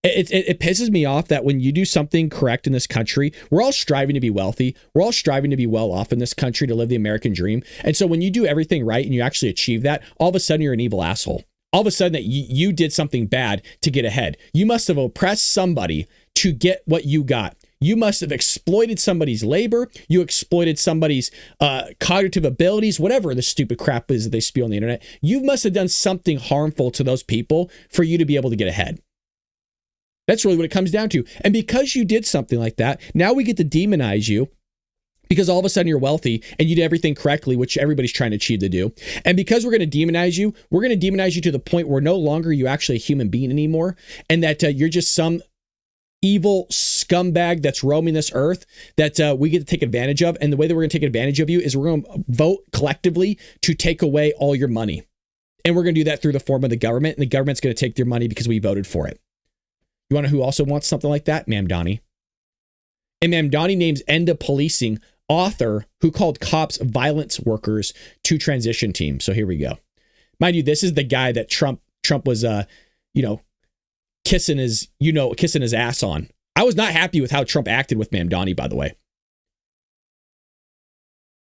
It pisses me off that when you do something correct in this country, we're all striving to be wealthy. We're all striving to be well off in this country to live the American dream. And so when you do everything right and you actually achieve that, all of a sudden you're an evil asshole. All of a sudden that you did something bad to get ahead. You must have oppressed somebody to get what you got. You must have exploited somebody's labor. You exploited somebody's cognitive abilities, whatever the stupid crap is that they spew on the internet. You must have done something harmful to those people for you to be able to get ahead. That's really what it comes down to. And because you did something like that, now we get to demonize you because all of a sudden you're wealthy and you did everything correctly, which everybody's trying to achieve to do. And because we're going to demonize you, to the point where no longer you actually a human being anymore, and that you're just some evil scumbag that's roaming this earth that we get to take advantage of. And the way that we're going to take advantage of you is we're going to vote collectively to take away all your money. And we're going to do that through the form of the government. And the government's going to take your money because we voted for it. You want to know who also wants something like that? Mamdani. And Mamdani names End of Policing author who called cops violence workers to transition team. So here we go. Mind you, this is the guy that Trump was, kissing his ass on. I was not happy with how Trump acted with Mamdani, by the way.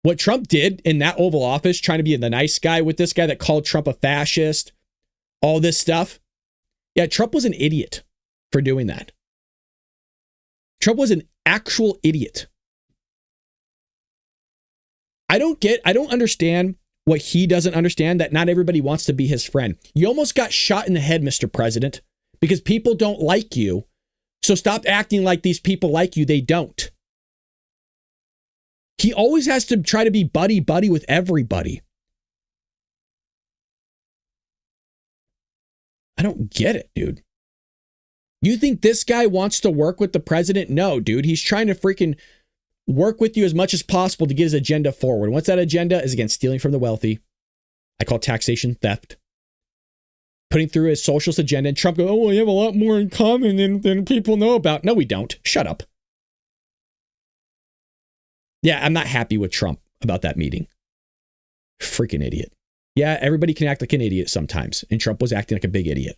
What Trump did in that Oval Office, trying to be the nice guy with this guy that called Trump a fascist, all this stuff. Yeah, Trump was an idiot for doing that. Trump was an actual idiot. I don't understand what he doesn't understand, that not everybody wants to be his friend. You almost got shot in the head, Mr. President, because people don't like you. So stop acting like these people like you. They don't. He always has to try to be buddy with everybody. I don't get it, dude. You think this guy wants to work with the president? No, dude. He's trying to freaking work with you as much as possible to get his agenda forward. What's that agenda? Is against stealing from the wealthy. I call taxation theft. Putting through his socialist agenda. And Trump goes, oh, we have a lot more in common than people know about. No, we don't. Shut up. Yeah, I'm not happy with Trump about that meeting. Freaking idiot. Yeah, everybody can act like an idiot sometimes. And Trump was acting like a big idiot.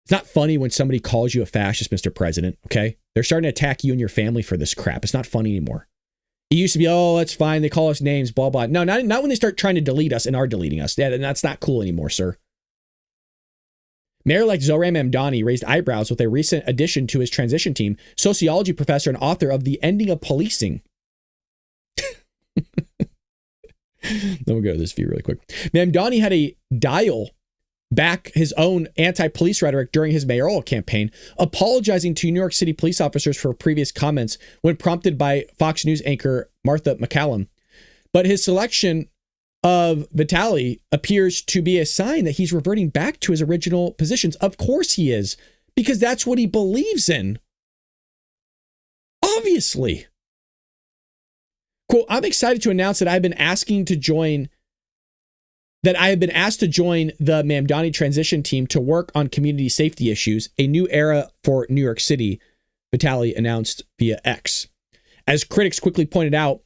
It's not funny when somebody calls you a fascist, Mr. President, okay? They're starting to attack you and your family for this crap. It's not funny anymore. It used to be, oh, that's fine. They call us names, blah, blah. No, not when they start trying to delete us and are deleting us. Yeah, that's not cool anymore, sir. Mayor-elect Zohran Mamdani raised eyebrows with a recent addition to his transition team, sociology professor and author of The Ending of Policing. Let me go to this view really quick. Mamdani had a dial back his own anti-police rhetoric during his mayoral campaign, apologizing to New York City police officers for previous comments when prompted by Fox News anchor Martha McCallum. But his selection of Vitali appears to be a sign that he's reverting back to his original positions. Of course he is, because that's what he believes in. Obviously. Quote, I'm excited to announce that I've been asked to join the Mamdani transition team to work on community safety issues, a new era for New York City, Vitali announced via X. As critics quickly pointed out,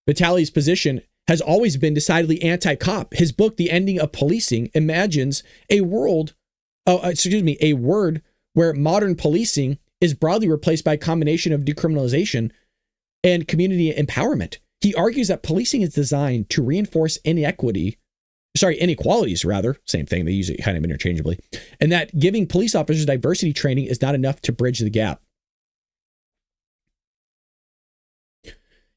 Vitali's position has always been decidedly anti-cop. His book, The Ending of Policing, imagines a word where modern policing is broadly replaced by a combination of decriminalization and community empowerment. He argues that policing is designed to reinforce inequity inequalities, rather, same thing, they use it kind of interchangeably, and that giving police officers diversity training is not enough to bridge the gap.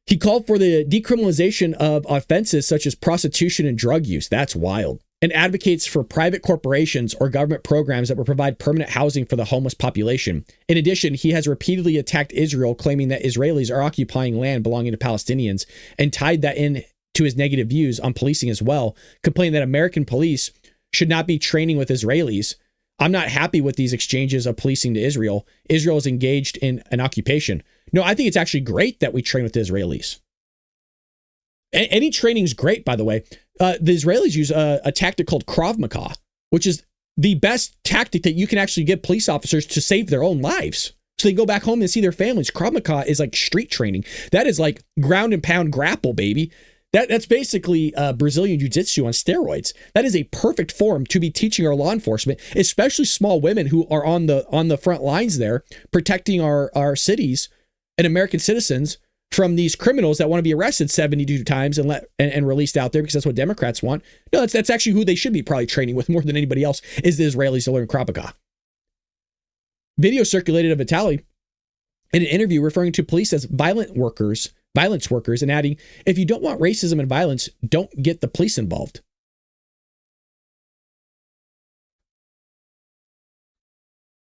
He called for the decriminalization of offenses such as prostitution and drug use. That's wild. And advocates for private corporations or government programs that will provide permanent housing for the homeless population. In addition, he has repeatedly attacked Israel, claiming that Israelis are occupying land belonging to Palestinians, and tied that in to his negative views on policing as well, complaining that American police should not be training with Israelis. I'm not happy with these exchanges of policing to Israel. Israel is engaged in an occupation. No, I think it's actually great that we train with the Israelis. Any training is great, by the way. The Israelis use a tactic called Krav Maga, which is the best tactic that you can actually get police officers to save their own lives. So they go back home and see their families. Krav Maga is like street training. That is like ground and pound grapple, baby. That's basically Brazilian jiu-jitsu on steroids. That is a perfect form to be teaching our law enforcement, especially small women who are on the front lines there, protecting our cities and American citizens from these criminals that want to be arrested 72 times and released out there because that's what Democrats want. No, that's actually who they should be probably training with more than anybody else, is the Israelis to learn Krav Maga. Video circulated of Vitali in an interview referring to police as violence workers, and adding, if you don't want racism and violence, don't get the police involved.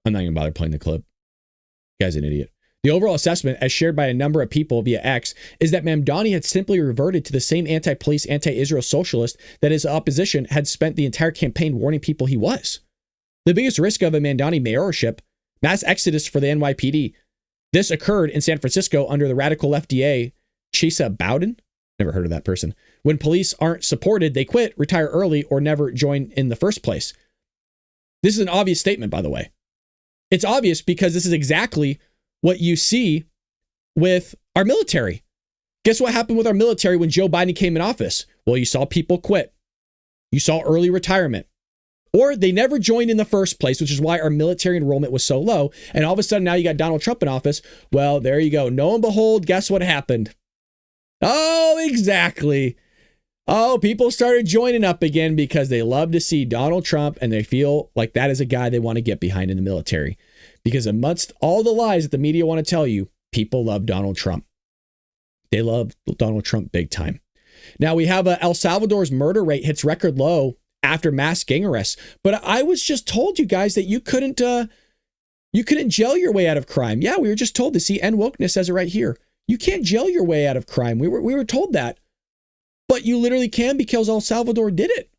I'm not even bother playing the clip. The guy's an idiot. The overall assessment, as shared by a number of people via X, is that Mamdani had simply reverted to the same anti-police, anti-Israel socialist that his opposition had spent the entire campaign warning people he was. The biggest risk of a Mamdani mayorship, mass exodus for the NYPD. This occurred in San Francisco under the radical left DA, Chesa Bowden. Never heard of that person. When police aren't supported, they quit, retire early, or never join in the first place. This is an obvious statement, by the way. It's obvious because this is exactly what you see with our military. Guess what happened with our military when Joe Biden came in office? Well, you saw people quit. You saw early retirement. Or they never joined in the first place, which is why our military enrollment was so low. And all of a sudden now you got Donald Trump in office. Well, there you go. Lo and behold, guess what happened? Oh, exactly. Oh, people started joining up again because they love to see Donald Trump and they feel like that is a guy they want to get behind in the military. Because amongst all the lies that the media want to tell you, people love Donald Trump. They love Donald Trump big time. Now we have El Salvador's murder rate hits record low after mass gang arrests. But I was just told, you guys, that you couldn't jail your way out of crime. Yeah, we were just told to see End Wokeness says it right here. You can't jail your way out of crime. We were told that. But you literally can because El Salvador did it.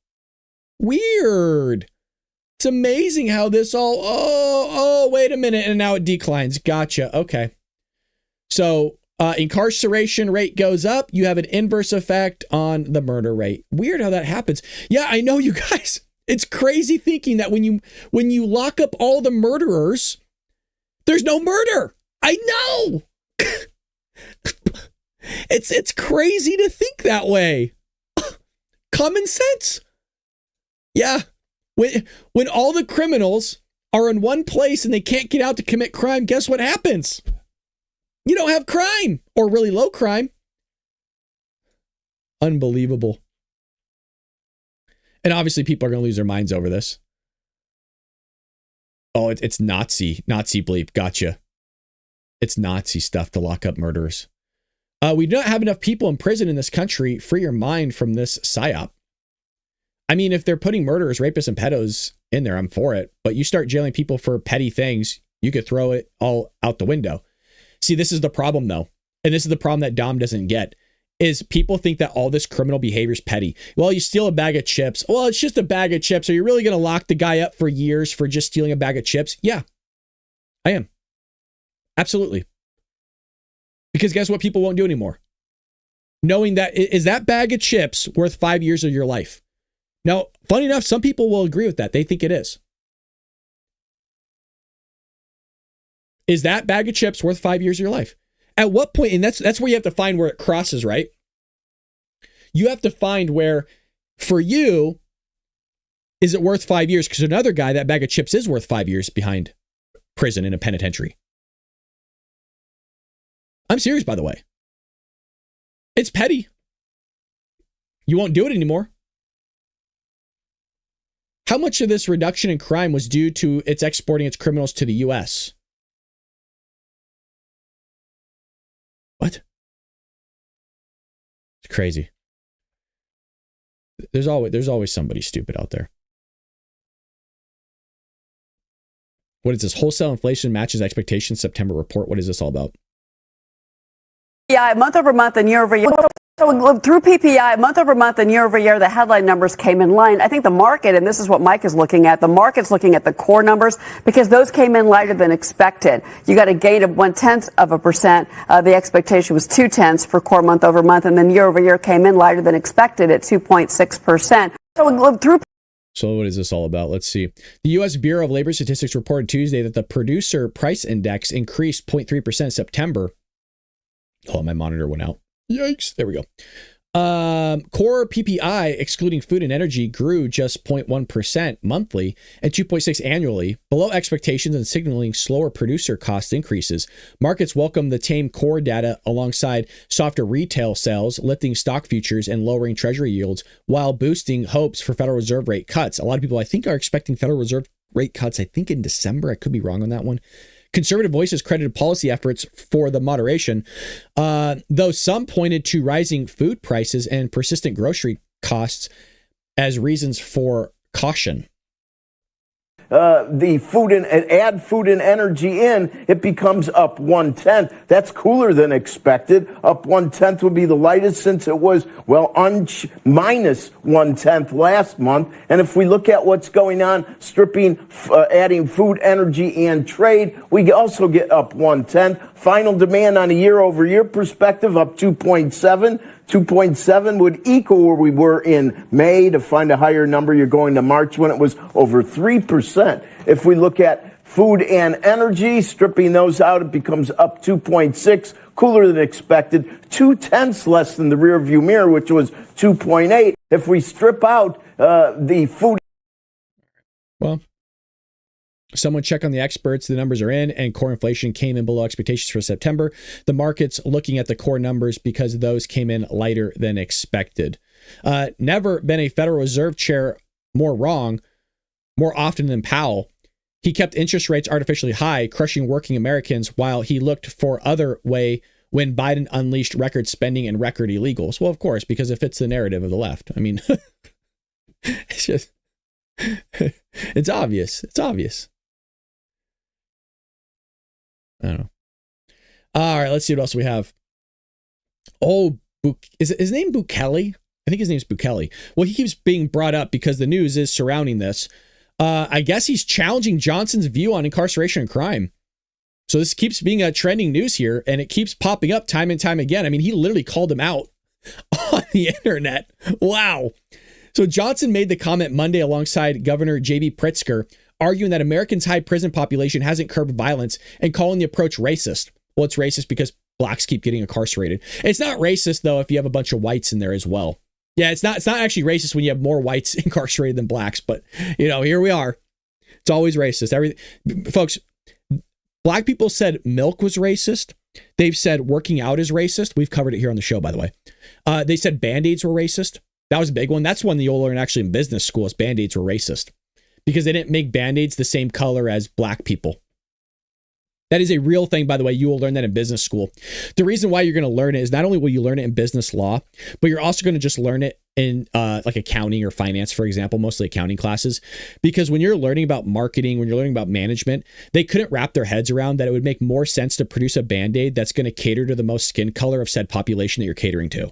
Weird. It's amazing how this all, wait a minute, and now it declines. Gotcha. Okay. So incarceration rate goes up. You have an inverse effect on the murder rate. Weird how that happens. Yeah, I know, you guys. It's crazy thinking that when you lock up all the murderers, there's no murder. I know. It's crazy to think that way. Common sense. Yeah. When all the criminals are in one place and they can't get out to commit crime, guess what happens? You don't have crime, or really low crime. Unbelievable. And obviously people are going to lose their minds over this. Oh, it's Nazi bleep. Gotcha. It's Nazi stuff to lock up murderers. We do not have enough people in prison in this country. Free your mind from this psyop. I mean, if they're putting murderers, rapists, and pedos in there, I'm for it. But you start jailing people for petty things, you could throw it all out the window. See, this is the problem, though. And this is the problem that Dom doesn't get, is people think that all this criminal behavior is petty. Well, you steal a bag of chips. Well, it's just a bag of chips. Are you really going to lock the guy up for years for just stealing a bag of chips? Yeah, I am. Absolutely. Because guess what people won't do anymore? Knowing that, is that bag of chips worth 5 years of your life? Now, funny enough, some people will agree with that. They think it is. Is that bag of chips worth 5 years of your life? At what point, and that's where you have to find where it crosses, right? You have to find where, for you, is it worth 5 years? Because another guy, that bag of chips is worth 5 years behind prison in a penitentiary. I'm serious, by the way. It's petty. You won't do it anymore. How much of this reduction in crime was due to its exporting its criminals to the U.S.? What? It's crazy. There's always somebody stupid out there. What is this? Wholesale inflation matches expectations September report. What is this all about? Yeah, month over month and year over year. So through PPI, month over month and year over year, the headline numbers came in line. I think the market, and this is what Mike is looking at, the market's looking at the core numbers because those came in lighter than expected. You got a gain of 0.1%. The expectation was 0.2 for core month over month, and then year over year came in lighter than expected at 2.6%. So what is this all about? Let's see. The U.S. Bureau of Labor Statistics reported Tuesday that the producer price index increased 0.3% in September. Oh, my monitor went out. Yikes. There we go. Core PPI, excluding food and energy, grew just 0.1% monthly and 2.6% annually, below expectations and signaling slower producer cost increases. Markets welcome the tame core data alongside softer retail sales, lifting stock futures and lowering treasury yields while boosting hopes for Federal Reserve rate cuts. A lot of people, I think, are expecting Federal Reserve rate cuts, I think in December. I could be wrong on that one. Conservative voices credited policy efforts for the moderation, though some pointed to rising food prices and persistent grocery costs as reasons for caution. The food and add food and energy in, it becomes up 1/10. That's cooler than expected. Up 1/10 would be the lightest since it was, well, minus 1/10 last month. And if we look at what's going on, adding food, energy, and trade, we also get up 1/10. Final demand on a year-over-year perspective, up 2.7. 2.7 would equal where we were in May. To find a higher number, you're going to March when it was over 3%. If we look at food and energy, stripping those out, it becomes up 2.6, cooler than expected, 0.2 less than the rear view mirror, which was 2.8. If we strip out the food. Well, someone check on the experts. The numbers are in, and core inflation came in below expectations for September. The market's looking at the core numbers because those came in lighter than expected. Never been a Federal Reserve chair more wrong more often than Powell. He kept interest rates artificially high, crushing working Americans while he looked for other way when Biden unleashed record spending and record illegals. Well, of course, because it fits the narrative of the left. I mean, it's just, it's obvious. It's obvious. I don't know. All right, let's see what else we have. Oh, is his name Bukele? I think his name's Bukele. Well, he keeps being brought up because the news is surrounding this. I guess he's challenging Johnson's view on incarceration and crime. So this keeps being a trending news here, and it keeps popping up time and time again. I mean, he literally called him out on the internet. Wow. So Johnson made the comment Monday alongside Governor J.B. Pritzker, arguing that Americans' high prison population hasn't curbed violence and calling the approach racist. Well, it's racist because blacks keep getting incarcerated. It's not racist, though, if you have a bunch of whites in there as well. Yeah, it's not actually racist when you have more whites incarcerated than blacks, but, you know, here we are. It's always racist. Folks, black people said milk was racist. They've said working out is racist. We've covered it here on the show, by the way. They said Band-Aids were racist. That was a big one. That's one that you'll learn actually in business school, is Band-Aids were racist because they didn't make Band-Aids the same color as black people. That is a real thing, by the way. You will learn that in business school. The reason why you're going to learn it is not only will you learn it in business law, but you're also going to just learn it in like accounting or finance, for example, mostly accounting classes. Because when you're learning about marketing, when you're learning about management, they couldn't wrap their heads around that it would make more sense to produce a Band-Aid that's going to cater to the most skin color of said population that you're catering to.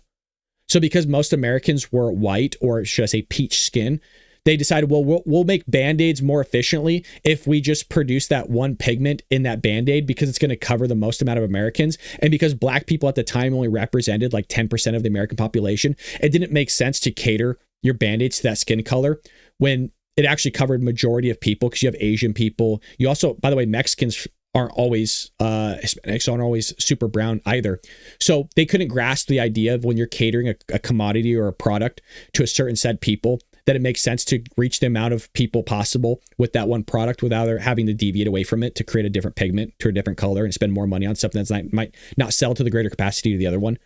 So because most Americans were white, or should I say peach skin, they decided, well, we'll make Band-Aids more efficiently if we just produce that one pigment in that Band-Aid because it's going to cover the most amount of Americans. And because black people at the time only represented like 10% of the American population, it didn't make sense to cater your Band-Aids to that skin color when it actually covered majority of people, because you have Asian people. You also, by the way, Mexicans aren't always, Hispanics aren't always super brown either. So they couldn't grasp the idea of when you're catering a commodity or a product to a certain set of people, that it makes sense to reach the amount of people possible with that one product without having to deviate away from it to create a different pigment to a different color and spend more money on something that might not sell to the greater capacity of the other one.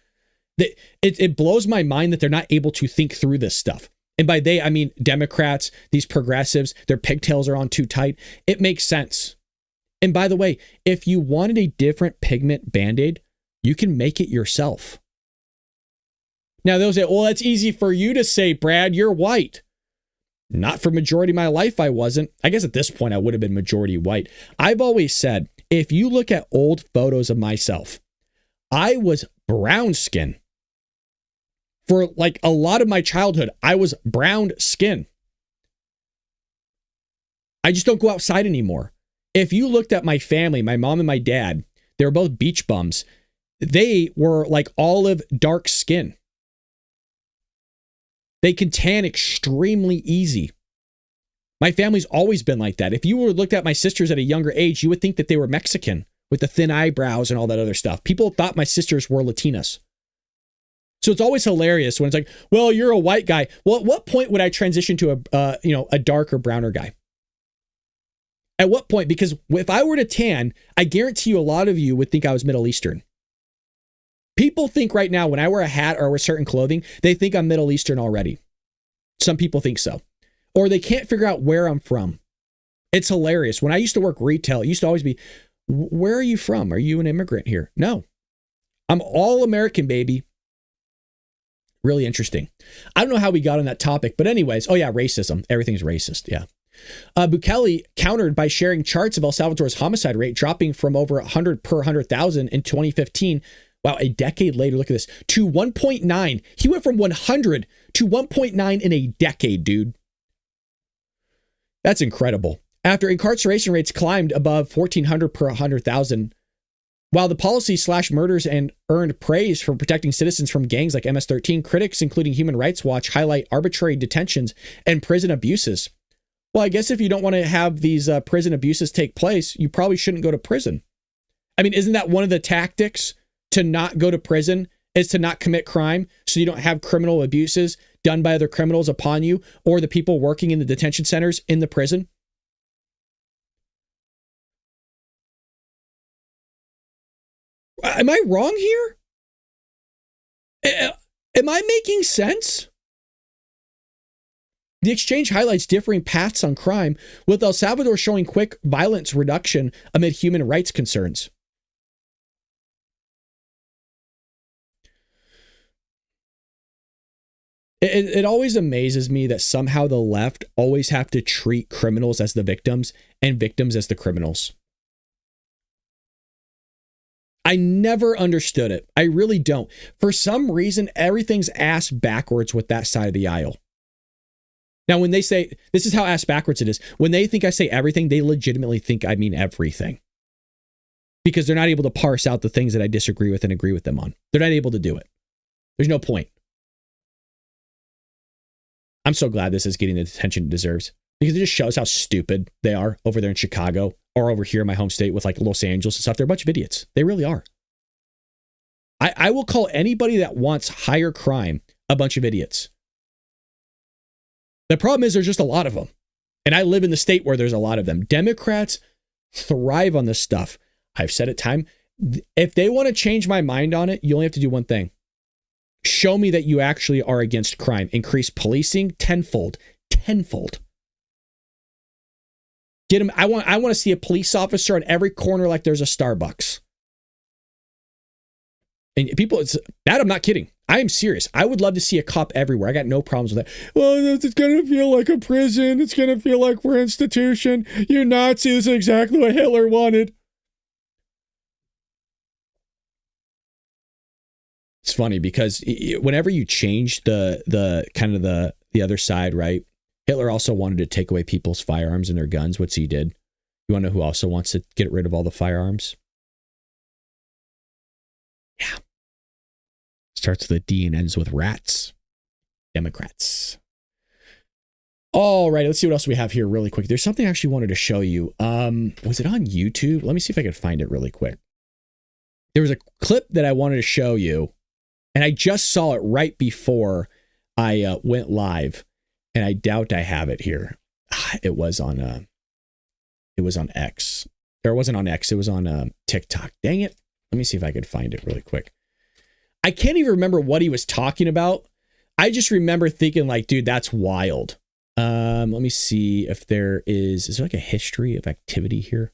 It blows my mind that they're not able to think through this stuff. And by they, I mean Democrats, these progressives, their pigtails are on too tight. It makes sense. And by the way, if you wanted a different pigment Band-Aid, you can make it yourself. Now, they'll say, well, that's easy for you to say, Brad, you're white. Not for majority of my life, I wasn't. I guess at this point, I would have been majority white. I've always said, if you look at old photos of myself, I was brown skin. For like a lot of my childhood, I was brown skin. I just don't go outside anymore. If you looked at my family, my mom and my dad, they were both beach bums. They were like olive dark skin. They can tan extremely easy. My family's always been like that. If you were looked at my sisters at a younger age, you would think that they were Mexican with the thin eyebrows and all that other stuff. People thought my sisters were Latinas. So it's always hilarious when it's like, well, you're a white guy. Well, at what point would I transition to a darker, browner guy? At what point? Because if I were to tan, I guarantee you a lot of you would think I was Middle Eastern. People think right now when I wear a hat or wear certain clothing, they think I'm Middle Eastern already. Some people think so. Or they can't figure out where I'm from. It's hilarious. When I used to work retail, it used to always be, where are you from? Are you an immigrant here? No. I'm all American, baby. Really interesting. I don't know how we got on that topic, but anyways, oh yeah, racism. Everything's racist, yeah. Bukele countered by sharing charts of El Salvador's homicide rate dropping from over 100 per 100,000 in 2015. Wow, a decade later, look at this, to 1.9. He went from 100 to 1.9 in a decade, dude. That's incredible. After incarceration rates climbed above 1,400 per 100,000, while the policy slashed murders and earned praise for protecting citizens from gangs like MS-13, critics, including Human Rights Watch, highlight arbitrary detentions and prison abuses. Well, I guess if you don't want to have these prison abuses take place, you probably shouldn't go to prison. I mean, isn't that one of the tactics to not go to prison is to not commit crime so you don't have criminal abuses done by other criminals upon you or the people working in the detention centers in the prison? Am I wrong here? Am I making sense? The exchange highlights differing paths on crime, with El Salvador showing quick violence reduction amid human rights concerns. It always amazes me that somehow the left always have to treat criminals as the victims and victims as the criminals. I never understood it. I really don't. For some reason, everything's ass backwards with that side of the aisle. Now, when they say, this is how ass backwards it is. When they think I say everything, they legitimately think I mean everything. Because they're not able to parse out the things that I disagree with and agree with them on. They're not able to do it. There's no point. I'm so glad this is getting the attention it deserves. Because it just shows how stupid they are over there in Chicago or over here in my home state with like Los Angeles and stuff. They're a bunch of idiots. They really are. I will call anybody that wants higher crime a bunch of idiots. The problem is there's just a lot of them. And I live in the state where there's a lot of them. Democrats thrive on this stuff. I've said it time. If they want to change my mind on it, you only have to do one thing. Show me that you actually are against crime. Increase policing tenfold. Tenfold. Get him. I want to see a police officer on every corner like there's a Starbucks. And people, that I'm not kidding. I am serious. I would love to see a cop everywhere. I got no problems with that. Well, it's going to feel like a prison. It's going to feel like we're an institution. You Nazi, this is exactly what Hitler wanted. It's funny because whenever you change the kind of the other side, right? Hitler also wanted to take away people's firearms and their guns. What's he did? You want to know who also wants to get rid of all the firearms? Yeah. Starts with a D and ends with rats. Democrats. All right, let's see what else we have here really quick. There's something I actually wanted to show you. Was it on YouTube? Let me see if I can find it really quick. There was a clip that I wanted to show you, and I just saw it right before I went live, and I doubt I have it here. It was on X. Or it wasn't on X. It was on TikTok. Dang it. Let me see if I could find it really quick. I can't even remember what he was talking about. I just remember thinking like, dude, that's wild. Let me see if there is there like a history of activity here?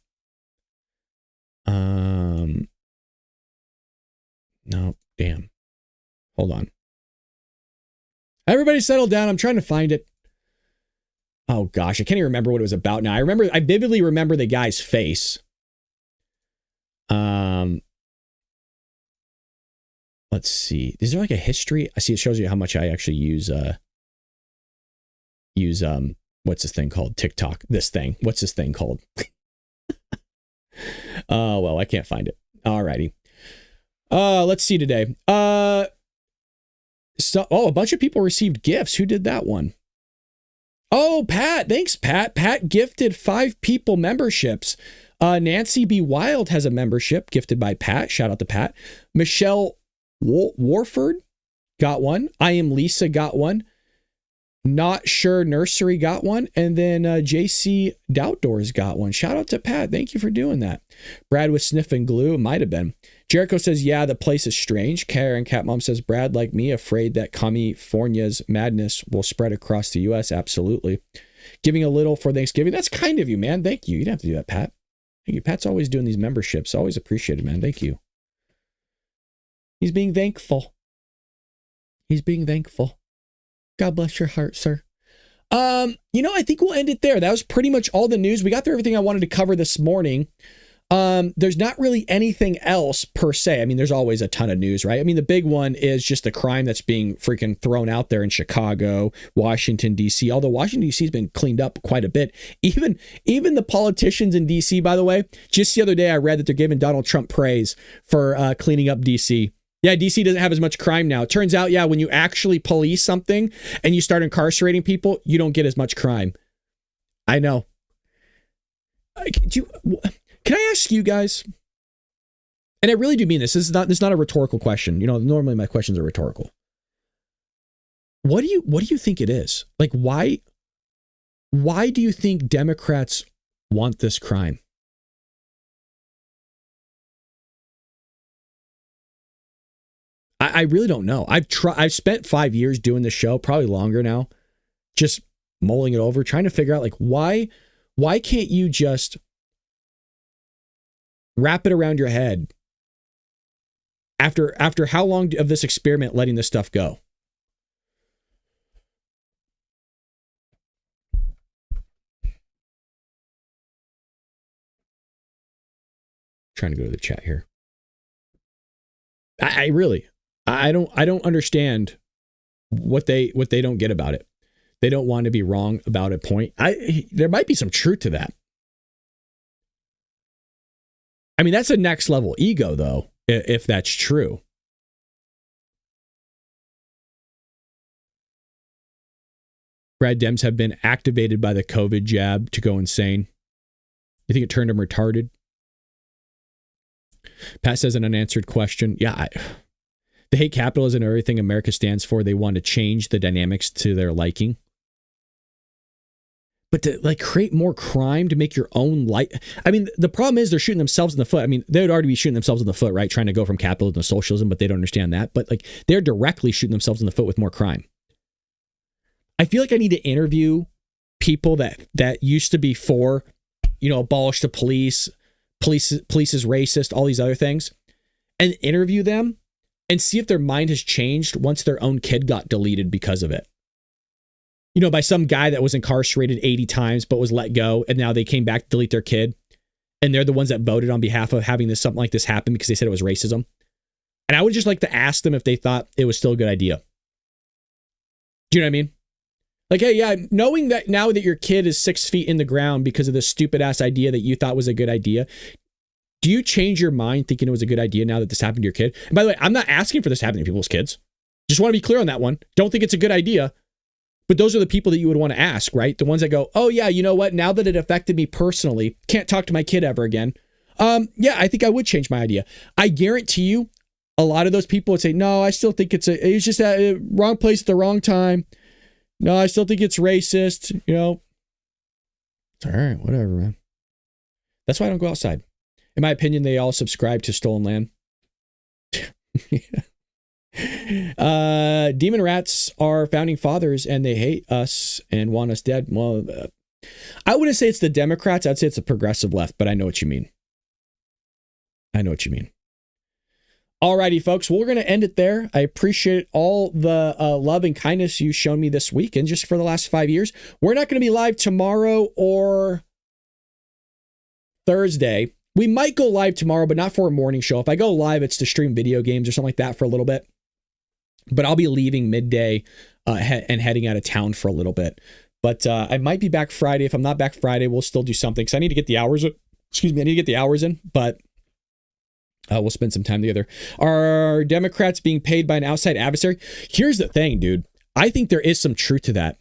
No, damn. Hold on. Everybody settle down. I'm trying to find it. Oh gosh, I can't even remember what it was about now. I vividly remember the guy's face. Let's see. Is there like a history? I see it shows you how much I actually use what's this thing called? TikTok. This thing. What's this thing called? Oh, well, I can't find it. Alrighty. Let's see today. A bunch of people received gifts. Who did that one? Oh, Pat. Thanks, Pat. Pat gifted 5 people memberships. Nancy B. Wild has a membership gifted by Pat. Shout out to Pat. Michelle Warford got one. I Am Lisa got one. Not Sure Nursery got one. And then JC Doutdoors got one. Shout out to Pat. Thank you for doing that. Brad was sniffing glue. It might have been. Jericho says, yeah, the place is strange. Karen Catmom says, Brad, like me, afraid that California's madness will spread across the U.S. Absolutely. Giving a little for Thanksgiving. That's kind of you, man. Thank you. You didn't have to do that, Pat. Thank you. Pat's always doing these memberships. Always appreciated, man. Thank you. He's being thankful. He's being thankful. God bless your heart, sir. I think we'll end it there. That was pretty much all the news. We got through everything I wanted to cover this morning. There's not really anything else per se. I mean, there's always a ton of news, right? I mean, the big one is just the crime that's being freaking thrown out there in Chicago, Washington, D.C., although Washington, D.C. has been cleaned up quite a bit. Even the politicians in D.C., by the way, just the other day I read that they're giving Donald Trump praise for cleaning up D.C. Yeah, DC doesn't have as much crime now. It turns out, yeah, when you actually police something and you start incarcerating people, you don't get as much crime. I know. Can I ask you guys? And I really do mean this. This is not a rhetorical question. Normally my questions are rhetorical. What do you think it is? Like, why do you think Democrats want this crime? I really don't know. I've spent 5 years doing this show, probably longer now, just mulling it over, trying to figure out like why can't you just wrap it around your head after how long of this experiment letting this stuff go? Trying to go to the chat here. I don't understand what they don't get about it. They don't want to be wrong about a point. There might be some truth to that. I mean, that's a next level ego, though, if that's true. Brad, Dems have been activated by the COVID jab to go insane. You think it turned them retarded? Pat says an unanswered question. Yeah, they hate capitalism and everything America stands for. They want to change the dynamics to their liking. But to like create more crime to make your own life. I mean, the problem is they're shooting themselves in the foot. I mean, they would already be shooting themselves in the foot, right? Trying to go from capitalism to socialism, but they don't understand that. But like they're directly shooting themselves in the foot with more crime. I feel like I need to interview people that used to be for, abolish the police is racist, all these other things, and interview them and see if their mind has changed once their own kid got deleted because of it. By some guy that was incarcerated 80 times but was let go, and now they came back to delete their kid, and they're the ones that voted on behalf of having something like this happen because they said it was racism. And I would just like to ask them if they thought it was still a good idea. Do you know what I mean? Like, hey, yeah, knowing that now that your kid is 6 feet in the ground because of this stupid ass idea that you thought was a good idea, do you change your mind thinking it was a good idea now that this happened to your kid? And by the way, I'm not asking for this to happen to people's kids. Just want to be clear on that one. Don't think it's a good idea. But those are the people that you would want to ask, right? The ones that go, oh yeah, you know what? Now that it affected me personally, can't talk to my kid ever again. Yeah, I think I would change my idea. I guarantee you, a lot of those people would say, no, I still think it's just a wrong place at the wrong time. No, I still think it's racist. It's all right, whatever, man. That's why I don't go outside. In my opinion, they all subscribe to stolen land. Yeah. Demon rats are founding fathers and they hate us and want us dead. Well, I wouldn't say it's the Democrats. I'd say it's the progressive left, but I know what you mean. I know what you mean. Alrighty, folks. Well, we're going to end it there. I appreciate all the love and kindness you've shown me this week and just for the last 5 years. We're not going to be live tomorrow or Thursday. We might go live tomorrow, but not for a morning show. If I go live, it's to stream video games or something like that for a little bit. But I'll be leaving midday and heading out of town for a little bit. But I might be back Friday. If I'm not back Friday, we'll still do something because I need to get the hours. Excuse me, I need to get the hours in. But we'll spend some time together. Are Democrats being paid by an outside adversary? Here's the thing, dude. I think there is some truth to that.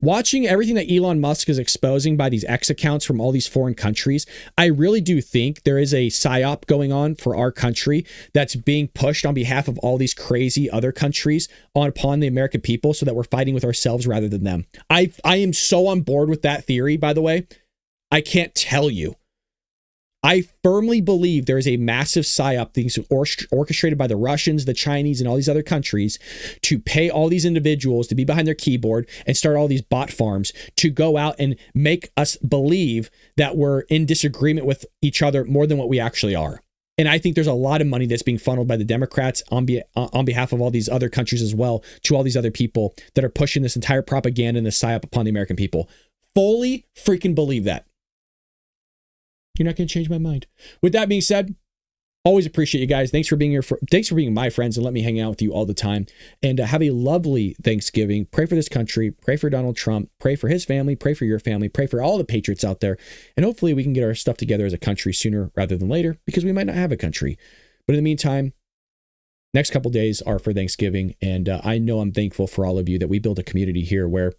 Watching everything that Elon Musk is exposing by these X accounts from all these foreign countries, I really do think there is a psyop going on for our country that's being pushed on behalf of all these crazy other countries upon the American people so that we're fighting with ourselves rather than them. I am so on board with that theory, by the way. I can't tell you. I firmly believe there is a massive psyop things orchestrated by the Russians, the Chinese, and all these other countries to pay all these individuals to be behind their keyboard and start all these bot farms to go out and make us believe that we're in disagreement with each other more than what we actually are. And I think there's a lot of money that's being funneled by the Democrats on behalf of all these other countries as well to all these other people that are pushing this entire propaganda and this psyop upon the American people. Fully freaking believe that. You're not going to change my mind. With that being said, always appreciate you guys. Thanks for being here. Thanks for being my friends and let me hang out with you all the time. And have a lovely Thanksgiving. Pray for this country. Pray for Donald Trump. Pray for his family. Pray for your family. Pray for all the patriots out there. And hopefully we can get our stuff together as a country sooner rather than later because we might not have a country. But in the meantime, next couple days are for Thanksgiving. And I know I'm thankful for all of you that we build a community here where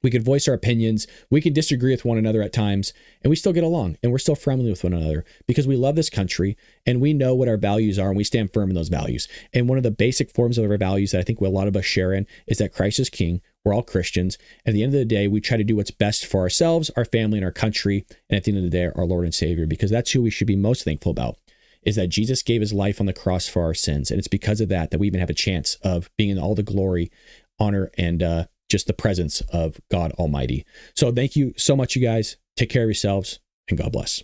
we can voice our opinions. We can disagree with one another at times, and we still get along, and we're still friendly with one another because we love this country, and we know what our values are, and we stand firm in those values. And one of the basic forms of our values that I think a lot of us share in is that Christ is King. We're all Christians. At the end of the day, we try to do what's best for ourselves, our family, and our country, and at the end of the day, our Lord and Savior, because that's who we should be most thankful about, is that Jesus gave his life on the cross for our sins, and it's because of that we even have a chance of being in all the glory, honor, and just the presence of God Almighty. So thank you so much, you guys. Take care of yourselves and God bless.